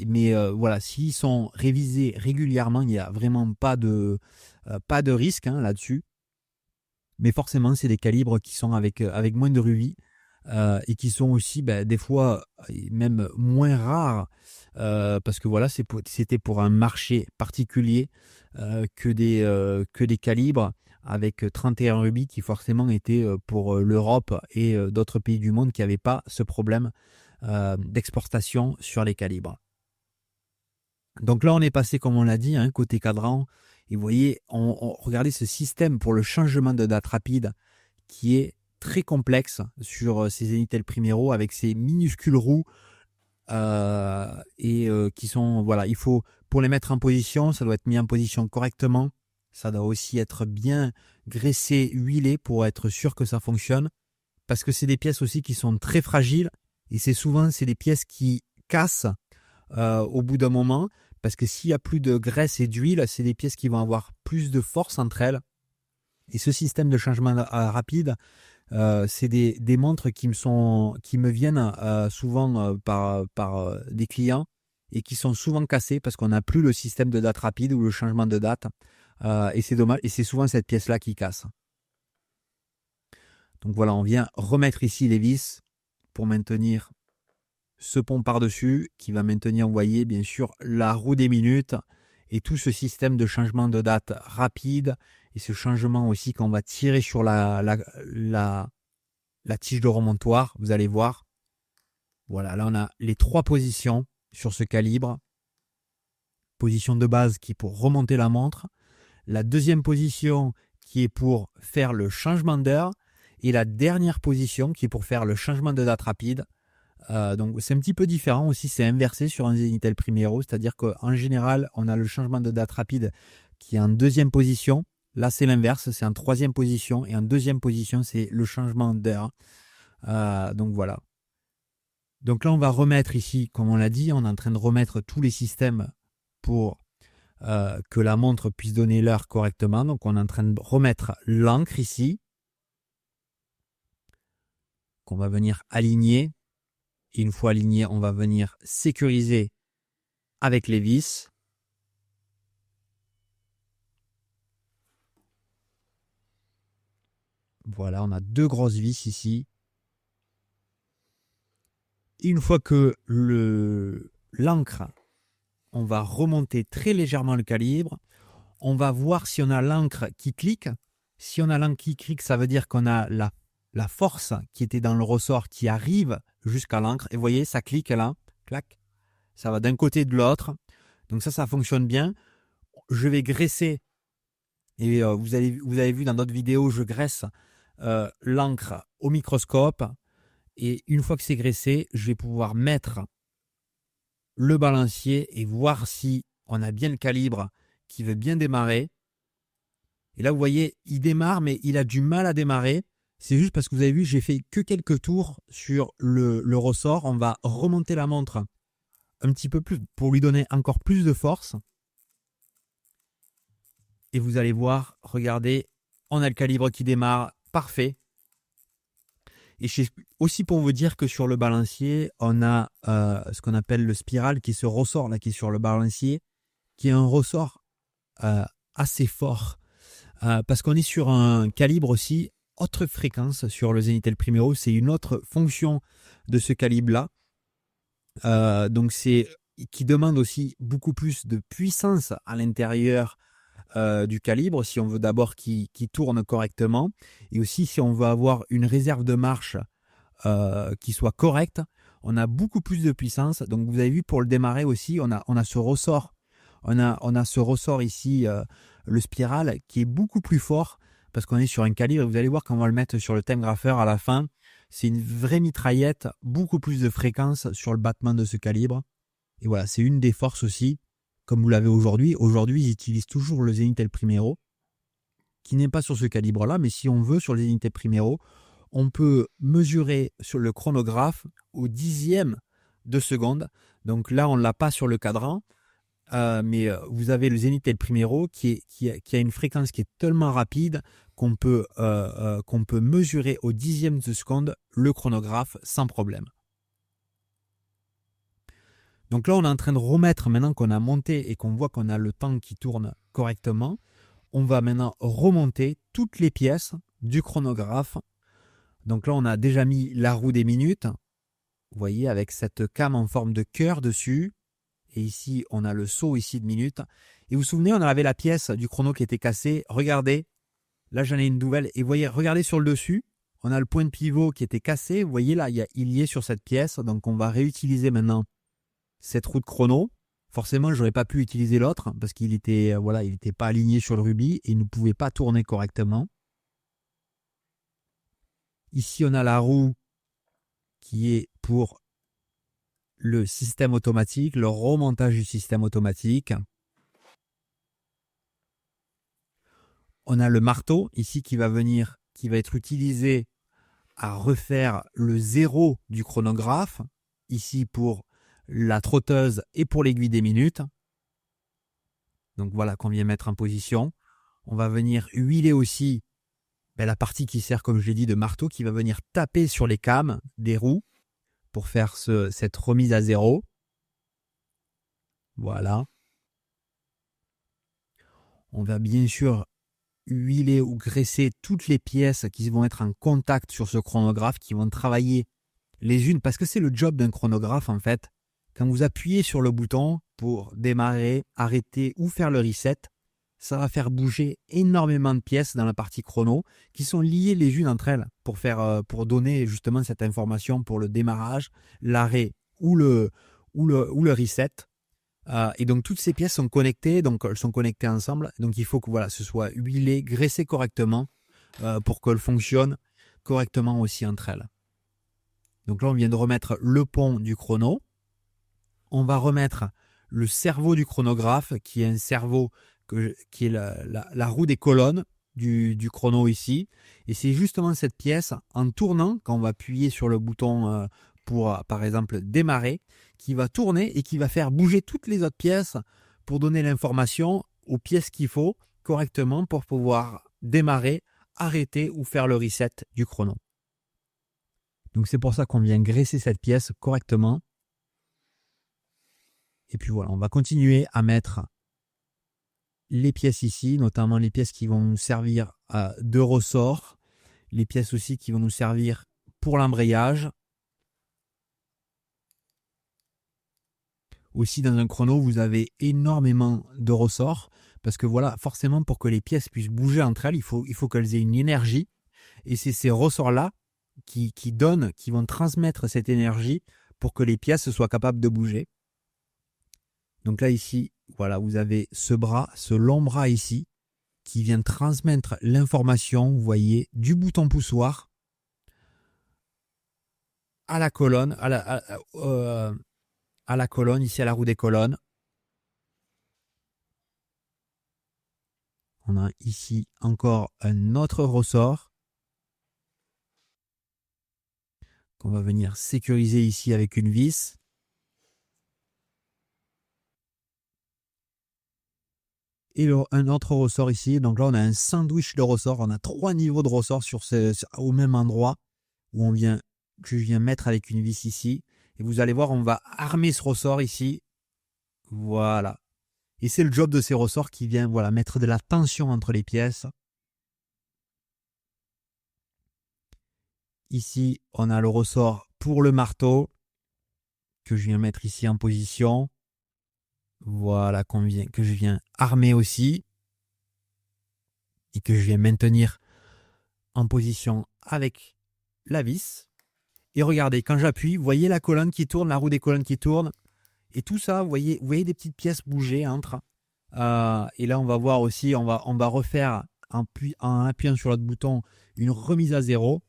Mais voilà, s'ils sont révisés régulièrement, il n'y a vraiment pas de risque hein, là-dessus. mais forcément, c'est des calibres qui sont avec moins de rubis et qui sont aussi des fois même moins rares parce que voilà, c'était pour un marché particulier que des calibres avec 31 rubis qui forcément étaient pour l'Europe et d'autres pays du monde qui n'avaient pas ce problème d'exportation sur les calibres. Donc là, on est passé, comme on l'a dit, côté cadran. Et vous voyez, regardez ce système pour le changement de date rapide qui est très complexe sur ces Zenitel Primero avec ces minuscules roues qui sont, voilà, il faut, pour les mettre en position, ça doit être mis en position correctement. Ça doit aussi être bien graissé, huilé pour être sûr que ça fonctionne. Parce que c'est des pièces aussi qui sont très fragiles et c'est des pièces qui cassent au bout d'un moment. Parce que s'il n'y a plus de graisse et d'huile, c'est des pièces qui vont avoir plus de force entre elles. Et ce système de changement rapide, c'est des montres qui me viennent souvent par des clients et qui sont souvent cassées parce qu'on n'a plus le système de date rapide ou le changement de date. Et c'est dommage. Et c'est souvent cette pièce-là qui casse. Donc voilà, on vient remettre ici les vis pour maintenir ce pont par-dessus qui va maintenir, vous voyez, bien sûr, la roue des minutes et tout ce système de changement de date rapide et ce changement aussi qu'on va tirer sur la tige de remontoir. Vous allez voir. Voilà, là, on a les 3 positions sur ce calibre. Position de base qui est pour remonter la montre. La deuxième position qui est pour faire le changement d'heure. Et la dernière position qui est pour faire le changement de date rapide. Donc c'est un petit peu différent aussi, c'est inversé sur un Zenitel Primero, c'est-à-dire qu'en général, on a le changement de date rapide qui est en deuxième position. Là, c'est l'inverse, c'est en troisième position. Et en deuxième position, c'est le changement d'heure. Donc voilà. Donc là, on va remettre ici, comme on l'a dit, on est en train de remettre tous les systèmes pour que la montre puisse donner l'heure correctement. Donc on est en train de remettre l'encre ici, qu'on va venir aligner. Et une fois aligné, on va venir sécuriser avec les vis. Voilà, on a 2 grosses vis ici. Et une fois que l'encre, on va remonter très légèrement le calibre. On va voir si on a l'encre qui clique. Si on a l'encre qui clique, ça veut dire qu'on a la force qui était dans le ressort qui arrive jusqu'à l'encre. Et vous voyez, ça clique là, clac. Ça va d'un côté et de l'autre. Donc ça fonctionne bien. Je vais graisser. Et vous avez vu dans d'autres vidéos, je graisse l'encre au microscope. Et une fois que c'est graissé, je vais pouvoir mettre le balancier et voir si on a bien le calibre qui veut bien démarrer. Et là, vous voyez, il démarre, mais il a du mal à démarrer. C'est juste parce que vous avez vu, j'ai fait que quelques tours sur le ressort. On va remonter la montre un petit peu plus pour lui donner encore plus de force. Et vous allez voir, regardez, on a le calibre qui démarre, parfait. Et c'est aussi pour vous dire que sur le balancier, on a ce qu'on appelle le spiral, qui est ce ressort là qui est sur le balancier, qui est un ressort assez fort. Parce qu'on est sur un calibre aussi, autre fréquence sur le Zenitel Primero, c'est une autre fonction de ce calibre-là. Donc c'est qui demande aussi beaucoup plus de puissance à l'intérieur du calibre, si on veut d'abord qu'il tourne correctement, et aussi si on veut avoir une réserve de marche qui soit correcte, on a beaucoup plus de puissance. Donc vous avez vu, pour le démarrer aussi, on a ce ressort, on a ce ressort ici, le spiral, qui est beaucoup plus fort, parce qu'on est sur un calibre, et vous allez voir quand on va le mettre sur le time grapher à la fin, c'est une vraie mitraillette, beaucoup plus de fréquence sur le battement de ce calibre. Et voilà, c'est une des forces aussi, comme vous l'avez aujourd'hui. Aujourd'hui, ils utilisent toujours le Zenitel Primero, qui n'est pas sur ce calibre-là, mais si on veut, sur le Zenitel Primero, on peut mesurer sur le chronographe au dixième de seconde. Donc là, on ne l'a pas sur le cadran, mais vous avez le Zenitel Primero qui a une fréquence qui est tellement rapide qu'on peut mesurer au dixième de seconde le chronographe sans problème. Donc là, on est en train de remettre, maintenant qu'on a monté et qu'on voit qu'on a le temps qui tourne correctement, on va maintenant remonter toutes les pièces du chronographe. Donc là, on a déjà mis la roue des minutes. Vous voyez, avec cette came en forme de cœur dessus. Et ici, on a le saut ici de minutes. Et vous vous souvenez, on avait la pièce du chrono qui était cassée. Regardez, là, j'en ai une nouvelle. Et vous voyez, regardez sur le dessus. On a le point de pivot qui était cassé. Vous voyez, là, il y est sur cette pièce. Donc, on va réutiliser maintenant cette roue de chrono. Forcément, je n'aurais pas pu utiliser l'autre parce qu'il était, voilà, il n'était pas aligné sur le rubis et il ne pouvait pas tourner correctement. Ici, on a la roue qui est pour le système automatique, le remontage du système automatique. On a le marteau ici qui va venir, qui va être utilisé à refaire le zéro du chronographe, ici pour la trotteuse et pour l'aiguille des minutes. Donc voilà qu'on vient mettre en position. On va venir huiler aussi la partie qui sert, comme je l'ai dit, de marteau, qui va venir taper sur les cames des roues pour faire cette remise à zéro. Voilà. On va bien sûr huiler ou graisser toutes les pièces qui vont être en contact sur ce chronographe, qui vont travailler les unes, parce que c'est le job d'un chronographe en fait. Quand vous appuyez sur le bouton pour démarrer, arrêter ou faire le reset, ça va faire bouger énormément de pièces dans la partie chrono qui sont liées les unes entre elles pour donner justement cette information pour le démarrage, l'arrêt ou le reset. Et donc toutes ces pièces sont connectées, donc elles sont connectées ensemble. Donc il faut que voilà, ce soit huilé, graissé correctement pour qu'elles fonctionnent correctement aussi entre elles. Donc là on vient de remettre le pont du chrono. On va remettre le cerveau du chronographe qui est un cerveau qui est la roue des colonnes du chrono ici. Et c'est justement cette pièce, en tournant, quand on va appuyer sur le bouton pour, par exemple, démarrer, qui va tourner et qui va faire bouger toutes les autres pièces pour donner l'information aux pièces qu'il faut correctement pour pouvoir démarrer, arrêter ou faire le reset du chrono. Donc c'est pour ça qu'on vient graisser cette pièce correctement. Et puis voilà, on va continuer à mettre les pièces ici, notamment les pièces qui vont nous servir de ressort, les pièces aussi qui vont nous servir pour l'embrayage. Aussi dans un chrono, vous avez énormément de ressorts parce que voilà, forcément pour que les pièces puissent bouger entre elles, il faut qu'elles aient une énergie. Et c'est ces ressorts-là qui vont transmettre cette énergie pour que les pièces soient capables de bouger. Donc là ici, voilà, vous avez ce bras, ce long bras ici, qui vient transmettre l'information, vous voyez, du bouton poussoir à la colonne, à la colonne, ici à la roue des colonnes. On a ici encore un autre ressort qu'on va venir sécuriser ici avec une vis. Et un autre ressort ici. Donc là, on a un sandwich de ressorts. On a 3 niveaux de ressorts au même endroit que je viens mettre avec une vis ici. Et vous allez voir, on va armer ce ressort ici. Voilà. Et c'est le job de ces ressorts qui vient mettre de la tension entre les pièces. Ici, on a le ressort pour le marteau que je viens mettre ici en position. Voilà, que je viens armer aussi et que je viens maintenir en position avec la vis. Et regardez, quand j'appuie, vous voyez la colonne qui tourne, la roue des colonnes qui tourne. Et tout ça, vous voyez des petites pièces bouger entre. Et là, on va voir aussi, on va refaire en appuyant sur l'autre bouton une remise à zéro.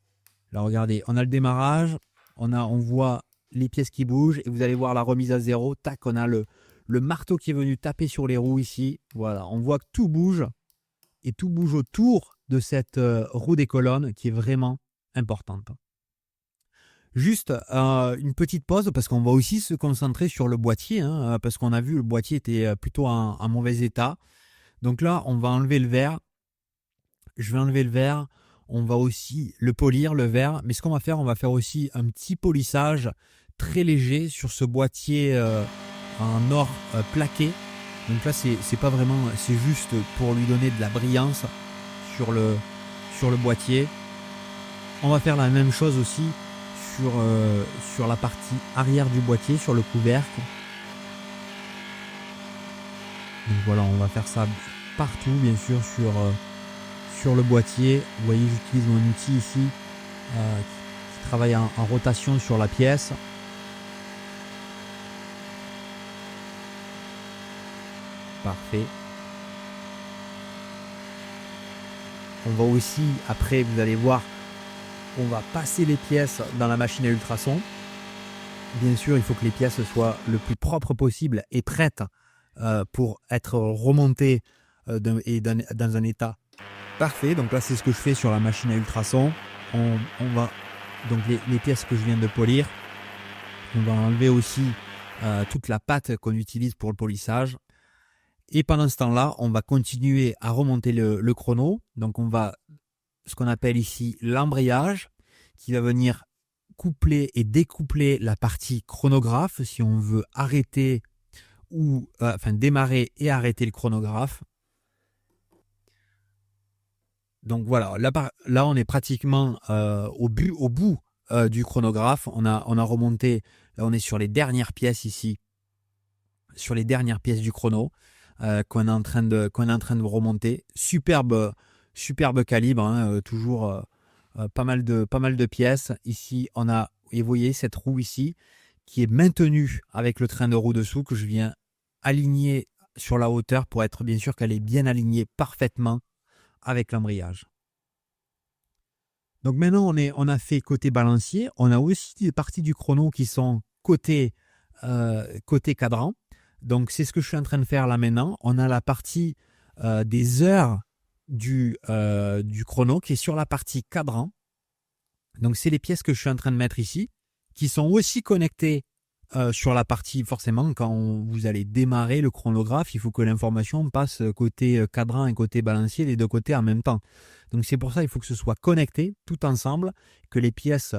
Là, regardez, on a le démarrage, on voit les pièces qui bougent et vous allez voir la remise à zéro. Tac, on a le marteau qui est venu taper sur les roues ici. Voilà, on voit que tout bouge et tout bouge autour de cette roue des colonnes qui est vraiment importante. Juste une petite pause parce qu'on va aussi se concentrer sur le boîtier parce qu'on a vu le boîtier était plutôt en mauvais état. Donc là, on va enlever le verre. Je vais enlever le verre. On va aussi le polir, le verre. Mais ce qu'on va faire, on va faire aussi un petit polissage très léger sur ce boîtier en or plaqué. Donc là, c'est pas vraiment, c'est juste pour lui donner de la brillance sur sur le boîtier. On va faire la même chose aussi sur la partie arrière du boîtier, sur le couvercle. Donc voilà, on va faire ça partout, bien sûr, sur le boîtier. Vous voyez, j'utilise mon outil ici qui travaille en rotation sur la pièce. Parfait. On va aussi, après, vous allez voir, on va passer les pièces dans la machine à ultrasons. Bien sûr, il faut que les pièces soient le plus propres possible et prêtes pour être remontées et dans un état parfait. Donc là, c'est ce que je fais sur la machine à ultrasons. On va donc les pièces que je viens de polir. On va enlever aussi toute la pâte qu'on utilise pour le polissage. Et pendant ce temps-là, on va continuer à remonter le chrono. Donc on va, ce qu'on appelle ici l'embrayage, qui va venir coupler et découpler la partie chronographe si on veut arrêter ou démarrer et arrêter le chronographe. Donc voilà, là on est pratiquement au bout du chronographe. On a remonté, là on est sur les dernières pièces ici, sur les dernières pièces du chrono qu'on est en train de remonter. Superbe calibre, hein, toujours pas mal de pièces. Ici on a, et vous voyez cette roue ici qui est maintenue avec le train de roue dessous que je viens aligner sur la hauteur pour être bien sûr qu'elle est bien alignée parfaitement avec l'embrayage. Donc maintenant on a fait côté balancier, on a aussi des parties du chrono qui sont côté cadran. Donc c'est ce que je suis en train de faire là maintenant. On a la partie des heures du chrono qui est sur la partie cadran. Donc c'est les pièces que je suis en train de mettre ici, qui sont aussi connectées sur la partie, forcément, quand vous allez démarrer le chronographe, il faut que l'information passe côté cadran et côté balancier, les deux côtés en même temps. Donc c'est pour ça qu'il faut que ce soit connecté tout ensemble, que les pièces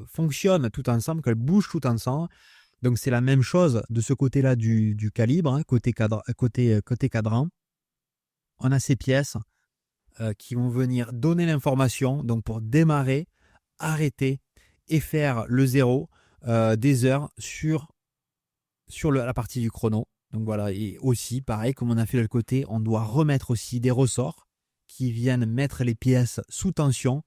fonctionnent tout ensemble, qu'elles bougent tout ensemble. Donc c'est la même chose de ce côté-là du calibre, hein, côté cadran. On a ces pièces qui vont venir donner l'information, donc pour démarrer, arrêter et faire le zéro des heures sur la partie du chrono. Donc voilà, et aussi pareil comme on a fait de l'autre côté, on doit remettre aussi des ressorts qui viennent mettre les pièces sous tension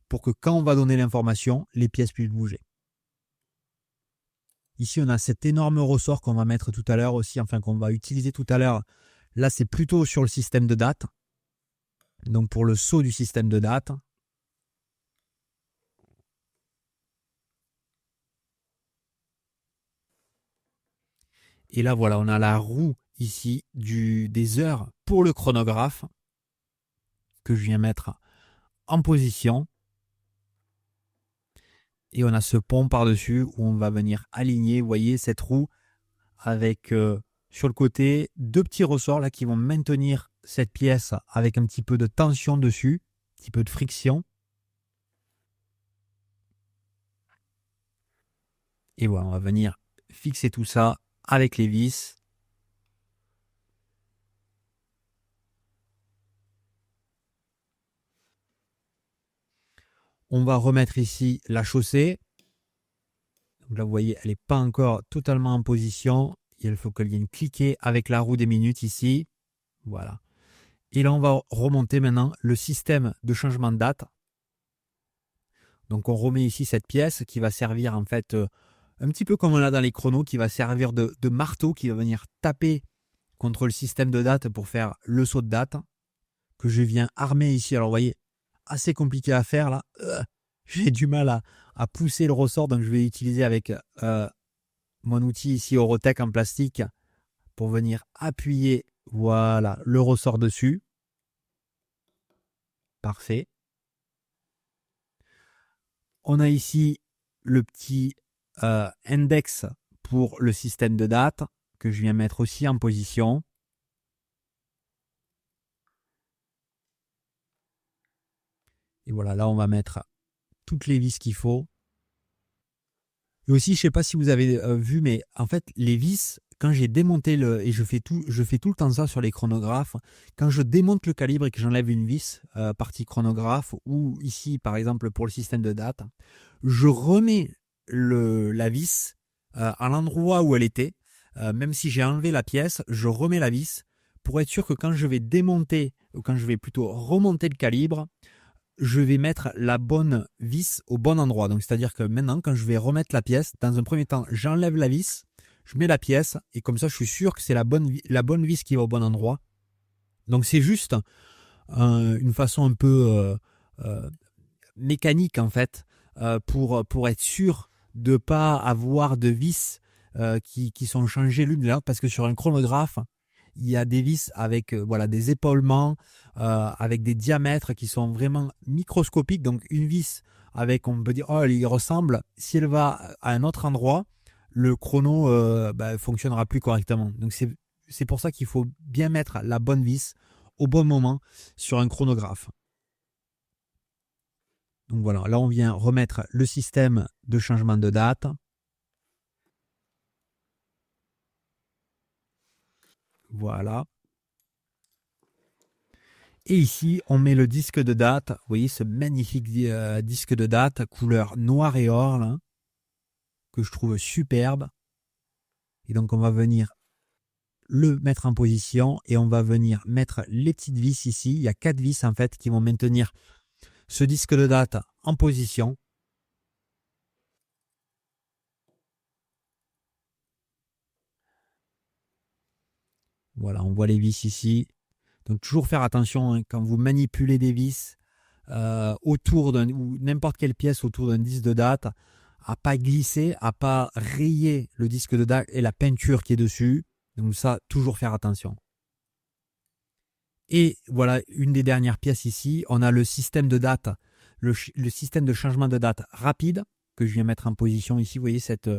pour que quand on va donner l'information, les pièces puissent bouger. Ici on a cet énorme ressort qu'on va mettre tout à l'heure aussi, enfin qu'on va utiliser tout à l'heure. Là c'est plutôt sur le système de date, donc pour le saut du système de date. Et là, voilà, on a la roue ici des heures pour le chronographe que je viens mettre en position. Et on a ce pont par-dessus où on va venir aligner, vous voyez, cette roue avec sur le côté deux petits ressorts là qui vont maintenir cette pièce avec un petit peu de tension dessus, un petit peu de friction. Et voilà, on va venir fixer tout ça avec les vis. On va remettre ici la chaussée. Donc là, vous voyez, elle n'est pas encore totalement en position. Il faut qu'elle vienne cliquer avec la roue des minutes ici. Voilà. Et là, on va remonter maintenant le système de changement de date. Donc, on remet ici cette pièce qui va servir en fait un petit peu comme on l'a dans les chronos, qui va servir de marteau, qui va venir taper contre le système de date pour faire le saut de date que je viens armer ici. Alors, vous voyez, assez compliqué à faire là. J'ai du mal à pousser le ressort, donc je vais utiliser avec mon outil ici Orotech en plastique pour venir appuyer, voilà, le ressort dessus. Parfait. On a ici le petit index pour le système de date que je viens mettre aussi en position. Et voilà, là on va mettre toutes les vis qu'il faut. Et aussi, je ne sais pas si vous avez vu, mais en fait, les vis, quand j'ai démonté et je fais tout le temps ça sur les chronographes, quand je démonte le calibre et que j'enlève une vis, partie chronographe, ou ici par exemple pour le système de date, je remets la vis à l'endroit où elle était, même si j'ai enlevé la pièce, je remets la vis pour être sûr que quand je vais démonter, ou quand je vais plutôt remonter le calibre, je vais mettre la bonne vis au bon endroit. Donc, c'est-à-dire que maintenant, quand je vais remettre la pièce, dans un premier temps, j'enlève la vis, je mets la pièce, et comme ça, je suis sûr que c'est la bonne vis qui va au bon endroit. Donc, c'est juste une façon un peu mécanique, en fait, pour être sûr de ne pas avoir de vis qui sont changées l'une de l'autre, parce que sur un chronographe, il y a des vis avec des épaulements, avec des diamètres qui sont vraiment microscopiques. Donc une vis avec, on peut dire, oh, elle y ressemble. Si elle va à un autre endroit, le chrono fonctionnera plus correctement. Donc c'est pour ça qu'il faut bien mettre la bonne vis au bon moment sur un chronographe. Donc voilà, là on vient remettre le système de changement de date. Voilà. Et ici, on met le disque de date. Vous voyez ce magnifique disque de date, couleur noir et or, là, que je trouve superbe. Et donc, on va venir le mettre en position et on va venir mettre les petites vis ici. Il y a 4 vis, en fait, qui vont maintenir ce disque de date en position. Voilà, on voit les vis ici. Donc, toujours faire attention quand vous manipulez des vis autour ou n'importe quelle pièce autour d'un disque de date, à pas glisser, à pas rayer le disque de date et la peinture qui est dessus. Donc ça, toujours faire attention. Et voilà, une des dernières pièces ici, on a le système de date, le système de changement de date rapide, que je viens mettre en position ici. Vous voyez cette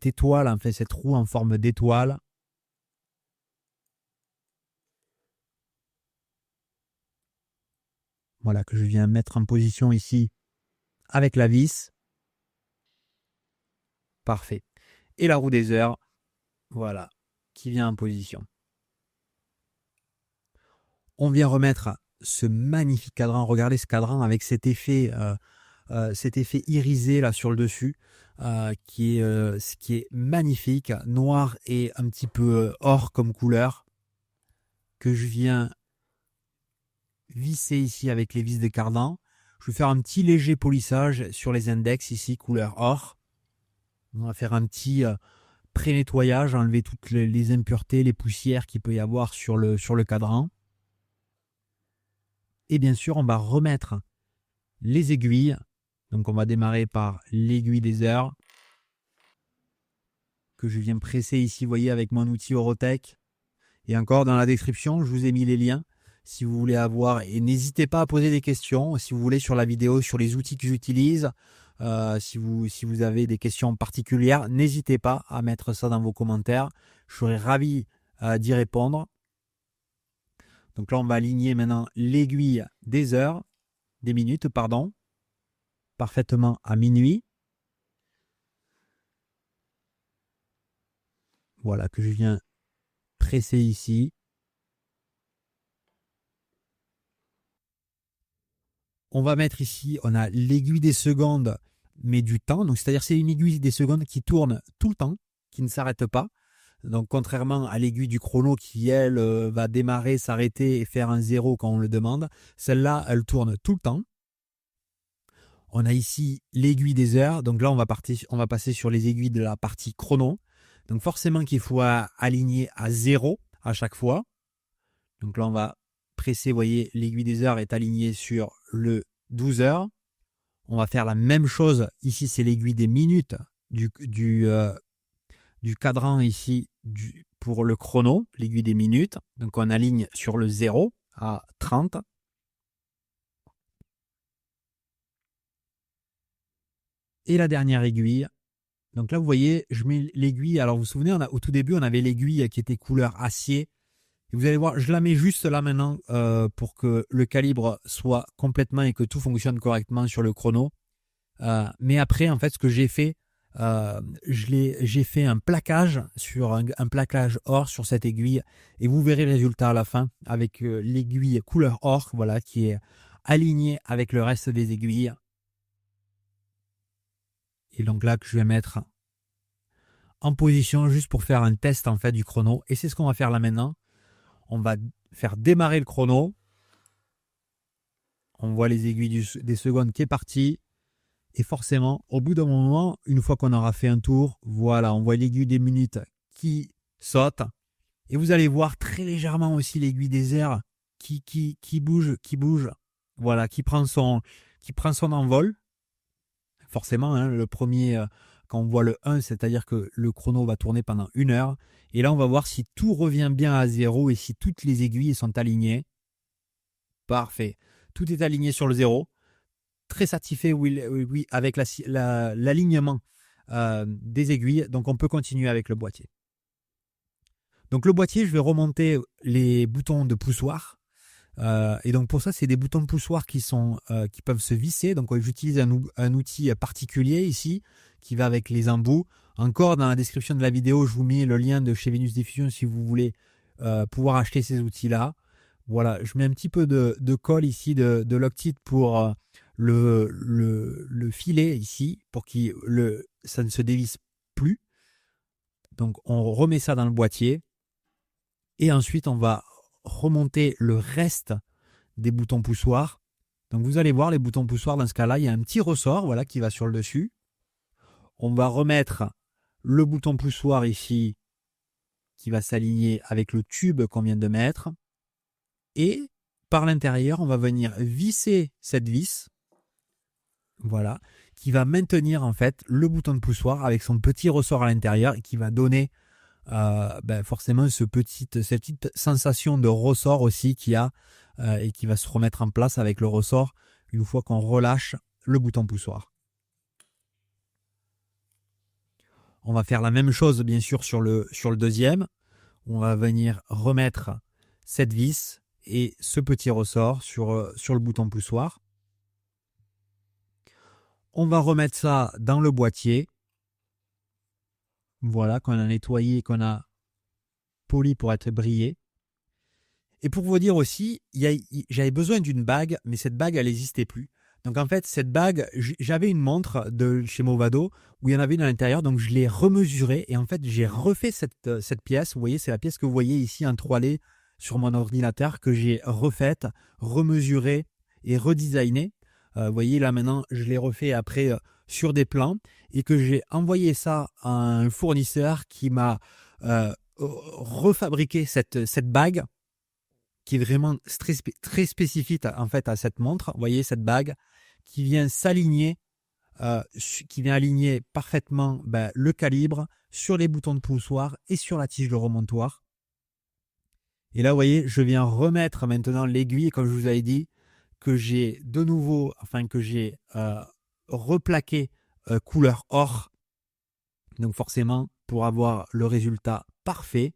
étoile, en fait, cette roue en forme d'étoile. Voilà, que je viens mettre en position ici avec la vis. Parfait. Et la roue des heures, voilà, qui vient en position. On vient remettre ce magnifique cadran. Regardez ce cadran avec cet effet irisé là sur le dessus, qui est magnifique, noir et un petit peu or comme couleur, que je viens visser ici avec les vis de cardan. Je vais faire un petit léger polissage sur les index ici, couleur or. On va faire un petit pré-nettoyage, enlever toutes les impuretés, les poussières qu'il peut y avoir sur le cadran. Et bien sûr, on va remettre les aiguilles. Donc on va démarrer par l'aiguille des heures, que je viens presser ici, vous voyez, avec mon outil Orotech. Et encore dans la description, je vous ai mis les liens si vous voulez avoir. Et n'hésitez pas à poser des questions si vous voulez sur la vidéo, sur les outils que j'utilise. Si vous avez des questions particulières, n'hésitez pas à mettre ça dans vos commentaires. Je serai ravi d'y répondre. Donc là, on va aligner maintenant l'aiguille des minutes, parfaitement à minuit. Voilà, que je viens presser ici. On va mettre ici, on a l'aiguille des secondes, mais du temps. Donc, c'est-à-dire c'est une aiguille des secondes qui tourne tout le temps, qui ne s'arrête pas. Donc, contrairement à l'aiguille du chrono qui, elle, va démarrer, s'arrêter et faire un 0 quand on le demande, celle-là, elle tourne tout le temps. On a ici l'aiguille des heures. Donc là, on va passer sur les aiguilles de la partie chrono. Donc forcément qu'il faut aligner à 0 à chaque fois. Donc là, on va presser, vous voyez, l'aiguille des heures est alignée sur le 12 heures. On va faire la même chose. Ici, c'est l'aiguille des minutes du cadran ici pour le chrono, l'aiguille des minutes. Donc on aligne sur le 0 à 30. Et la dernière aiguille. Donc là, vous voyez, je mets l'aiguille. Alors, vous vous souvenez, au tout début, on avait l'aiguille qui était couleur acier. Et vous allez voir, je la mets juste là maintenant pour que le calibre soit complètement et que tout fonctionne correctement sur le chrono. Mais après, en fait, ce que j'ai fait, J'ai fait un plaquage sur un plaquage or sur cette aiguille et vous verrez le résultat à la fin avec l'aiguille couleur or, voilà, qui est alignée avec le reste des aiguilles. Et donc là que je vais mettre en position juste pour faire un test en fait du chrono. Et c'est ce qu'on va faire là maintenant. On va faire démarrer le chrono. On voit les aiguilles des secondes qui est parti. Et forcément, au bout d'un moment, une fois qu'on aura fait un tour, voilà, on voit l'aiguille des minutes qui saute. Et vous allez voir très légèrement aussi l'aiguille des heures qui bouge. Voilà, qui prend son envol. Forcément, hein, le premier, quand on voit le 1, c'est-à-dire que le chrono va tourner pendant 1 heure. Et là, on va voir si tout revient bien à zéro et si toutes les aiguilles sont alignées. Parfait. Tout est aligné sur le 0. Très satisfait oui, avec l'alignement des aiguilles. Donc, on peut continuer avec le boîtier. Donc, le boîtier, je vais remonter les boutons de poussoir. Et donc pour ça, c'est des boutons de poussoir qui peuvent se visser. Donc j'utilise un outil particulier ici qui va avec les embouts. Encore dans la description de la vidéo, je vous mets le lien de chez Venus Diffusion si vous voulez pouvoir acheter ces outils-là. Voilà, je mets un petit peu de colle ici, de Loctite pour le filet ici, pour que ça ne se dévisse plus. Donc on remet ça dans le boîtier. Et ensuite, on va remonter le reste des boutons poussoirs. Donc vous allez voir les boutons poussoirs dans ce cas-là, il y a un petit ressort voilà, qui va sur le dessus. On va remettre le bouton poussoir ici qui va s'aligner avec le tube qu'on vient de mettre. Et par l'intérieur, on va venir visser cette vis. Voilà, qui va maintenir en fait le bouton de poussoir avec son petit ressort à l'intérieur et qui va donner forcément cette petite sensation de ressort aussi qu'il y a et qui va se remettre en place avec le ressort une fois qu'on relâche le bouton poussoir. On va faire la même chose bien sûr sur le deuxième. On va venir remettre cette vis et ce petit ressort sur le bouton poussoir. On va remettre ça dans le boîtier. Voilà, qu'on a nettoyé, qu'on a poli pour être brillé. Et pour vous dire aussi, j'avais besoin d'une bague, mais cette bague, elle n'existait plus. Donc en fait, cette bague, j'avais une montre de chez Movado où il y en avait une à l'intérieur, donc je l'ai remesurée et en fait, j'ai refait cette pièce. Vous voyez, c'est la pièce que vous voyez ici en 3D sur mon ordinateur que j'ai refaite, remesurée et redesignée. Vous voyez, là maintenant, je l'ai refait après sur des plans et que j'ai envoyé ça à un fournisseur qui m'a refabriqué cette bague qui est vraiment très spécifique en fait à cette montre. Vous voyez cette bague qui vient s'aligner, qui vient aligner parfaitement le calibre sur les boutons de poussoir et sur la tige de remontoir. Et là, vous voyez, je viens remettre maintenant l'aiguille, comme je vous avais dit, que j'ai de nouveau, enfin que j'ai replaqué couleur or. Donc forcément, pour avoir le résultat parfait,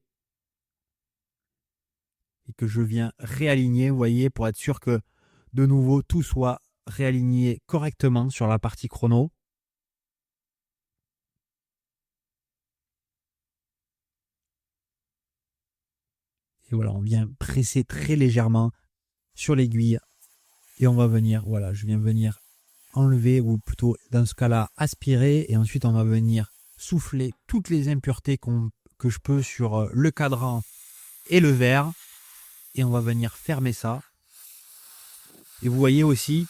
et que je viens réaligner, vous voyez, pour être sûr que de nouveau tout soit réaligné correctement sur la partie chrono. Et voilà, on vient presser très légèrement sur l'aiguille et on va venir, voilà, je viens venir enlever ou plutôt dans ce cas-là aspirer et ensuite on va venir souffler toutes les impuretés que je peux sur le cadran et le verre et on va venir fermer ça. Et vous voyez aussi,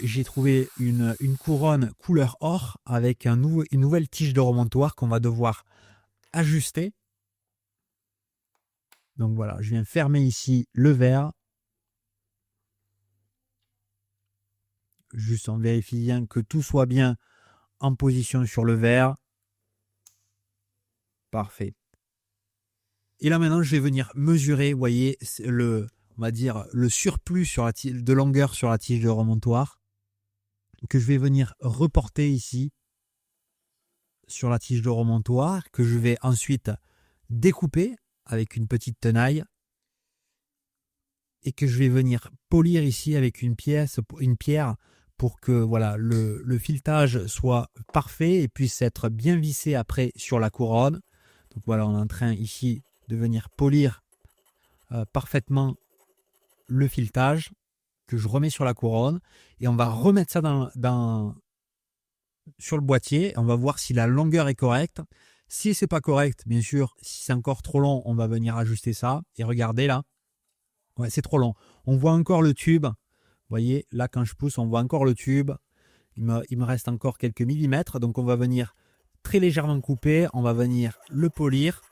j'ai trouvé une couronne couleur or avec une nouvelle tige de remontoir qu'on va devoir ajuster. Donc voilà, je viens fermer ici le verre. Juste en vérifiant que tout soit bien en position sur le verre. Parfait. Et là maintenant, je vais venir mesurer, vous voyez, on va dire le surplus de longueur sur la tige de remontoir que je vais venir reporter ici sur la tige de remontoir, que je vais ensuite découper avec une petite tenaille et que je vais venir polir ici avec une pierre pour que voilà, le filetage soit parfait et puisse être bien vissé après sur la couronne. Donc voilà, on est en train ici de venir polir parfaitement le filetage que je remets sur la couronne et on va remettre ça sur le boîtier. On va voir si la longueur est correcte. Si c'est pas correct, bien sûr, si c'est encore trop long, on va venir ajuster ça. Et regardez là, ouais, c'est trop long. On voit encore le tube. Vous voyez, là quand je pousse, on voit encore le tube. Il me reste encore quelques millimètres. Donc on va venir très légèrement couper. On va venir le polir.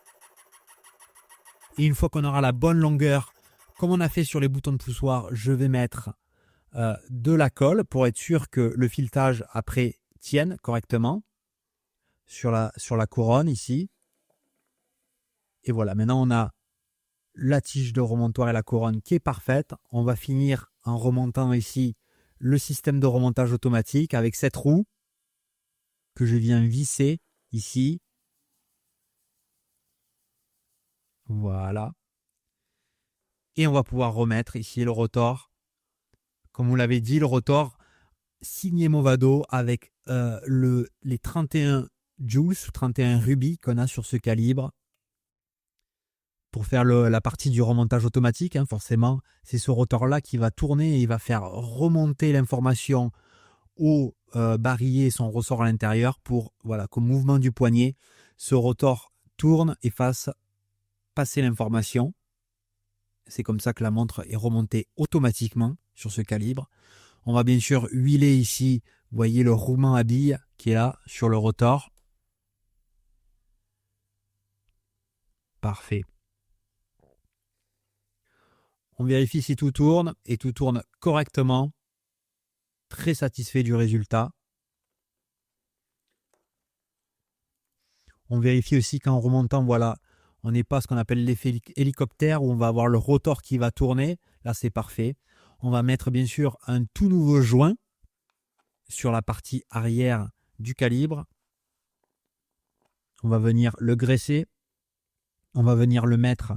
Et une fois qu'on aura la bonne longueur, comme on a fait sur les boutons de poussoir, je vais mettre de la colle pour être sûr que le filetage après tienne correctement sur la couronne ici. Et voilà, maintenant on a la tige de remontoir et la couronne qui est parfaite. On va finir en remontant ici le système de remontage automatique avec cette roue que je viens visser ici. Voilà. Et on va pouvoir remettre ici le rotor. Comme vous l'avez dit, le rotor signé Movado avec les 31 joules, 31 rubis qu'on a sur ce calibre. Pour faire la partie du remontage automatique, hein, forcément, c'est ce rotor-là qui va tourner et il va faire remonter l'information au barillet et son ressort à l'intérieur pour, voilà, qu'au mouvement du poignet, ce rotor tourne et fasse passer l'information. C'est comme ça que la montre est remontée automatiquement sur ce calibre. On va bien sûr huiler ici, vous voyez le roulement à billes qui est là sur le rotor. Parfait. On vérifie si tout tourne et tout tourne correctement. Très satisfait du résultat. On vérifie aussi qu'en remontant, voilà, on n'est pas ce qu'on appelle l'effet hélicoptère où on va avoir le rotor qui va tourner. Là, c'est parfait. On va mettre bien sûr un tout nouveau joint sur la partie arrière du calibre. On va venir le graisser. On va venir le mettre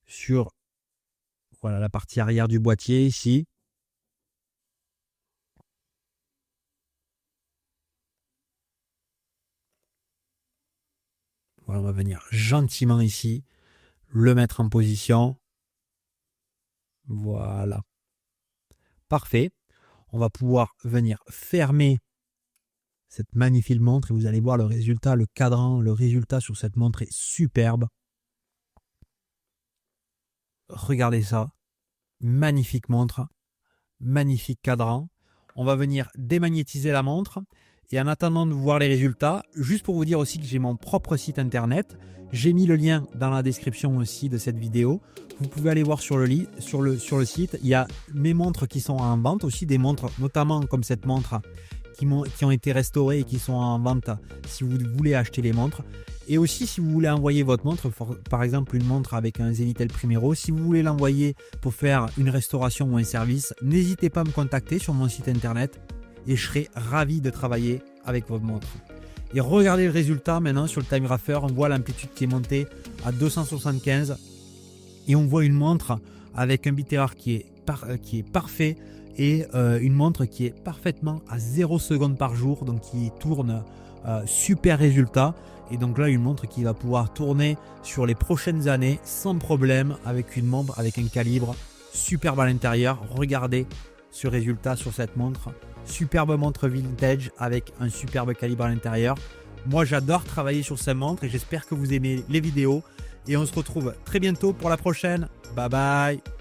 sur, voilà, la partie arrière du boîtier ici. Voilà, on va venir gentiment ici le mettre en position. Voilà. Parfait. On va pouvoir venir fermer cette magnifique montre et vous allez voir le résultat, le cadran, le résultat sur cette montre est superbe. Regardez ça. Magnifique montre. Magnifique cadran. On va venir démagnétiser la montre. Et en attendant de voir les résultats, juste pour vous dire aussi que j'ai mon propre site internet. J'ai mis le lien dans la description aussi de cette vidéo. Vous pouvez aller voir sur le site. Il y a mes montres qui sont en vente, aussi des montres, notamment comme cette montre, qui ont été restaurées et qui sont en vente si vous voulez acheter les montres. Et aussi si vous voulez envoyer votre montre, par exemple une montre avec un Zenitel Primero, si vous voulez l'envoyer pour faire une restauration ou un service, n'hésitez pas à me contacter sur mon site internet et je serai ravi de travailler avec votre montre. Et regardez le résultat maintenant sur le Time Raffer, on voit l'amplitude qui est montée à 275 et on voit une montre avec un bit error qui est parfait et une montre qui est parfaitement à 0 secondes par jour, donc qui tourne super résultat. Et donc là, une montre qui va pouvoir tourner sur les prochaines années sans problème avec une montre avec un calibre superbe à l'intérieur. Regardez ce résultat sur cette montre. Superbe montre vintage avec un superbe calibre à l'intérieur. Moi, j'adore travailler sur cette montre et j'espère que vous aimez les vidéos. Et on se retrouve très bientôt pour la prochaine. Bye bye.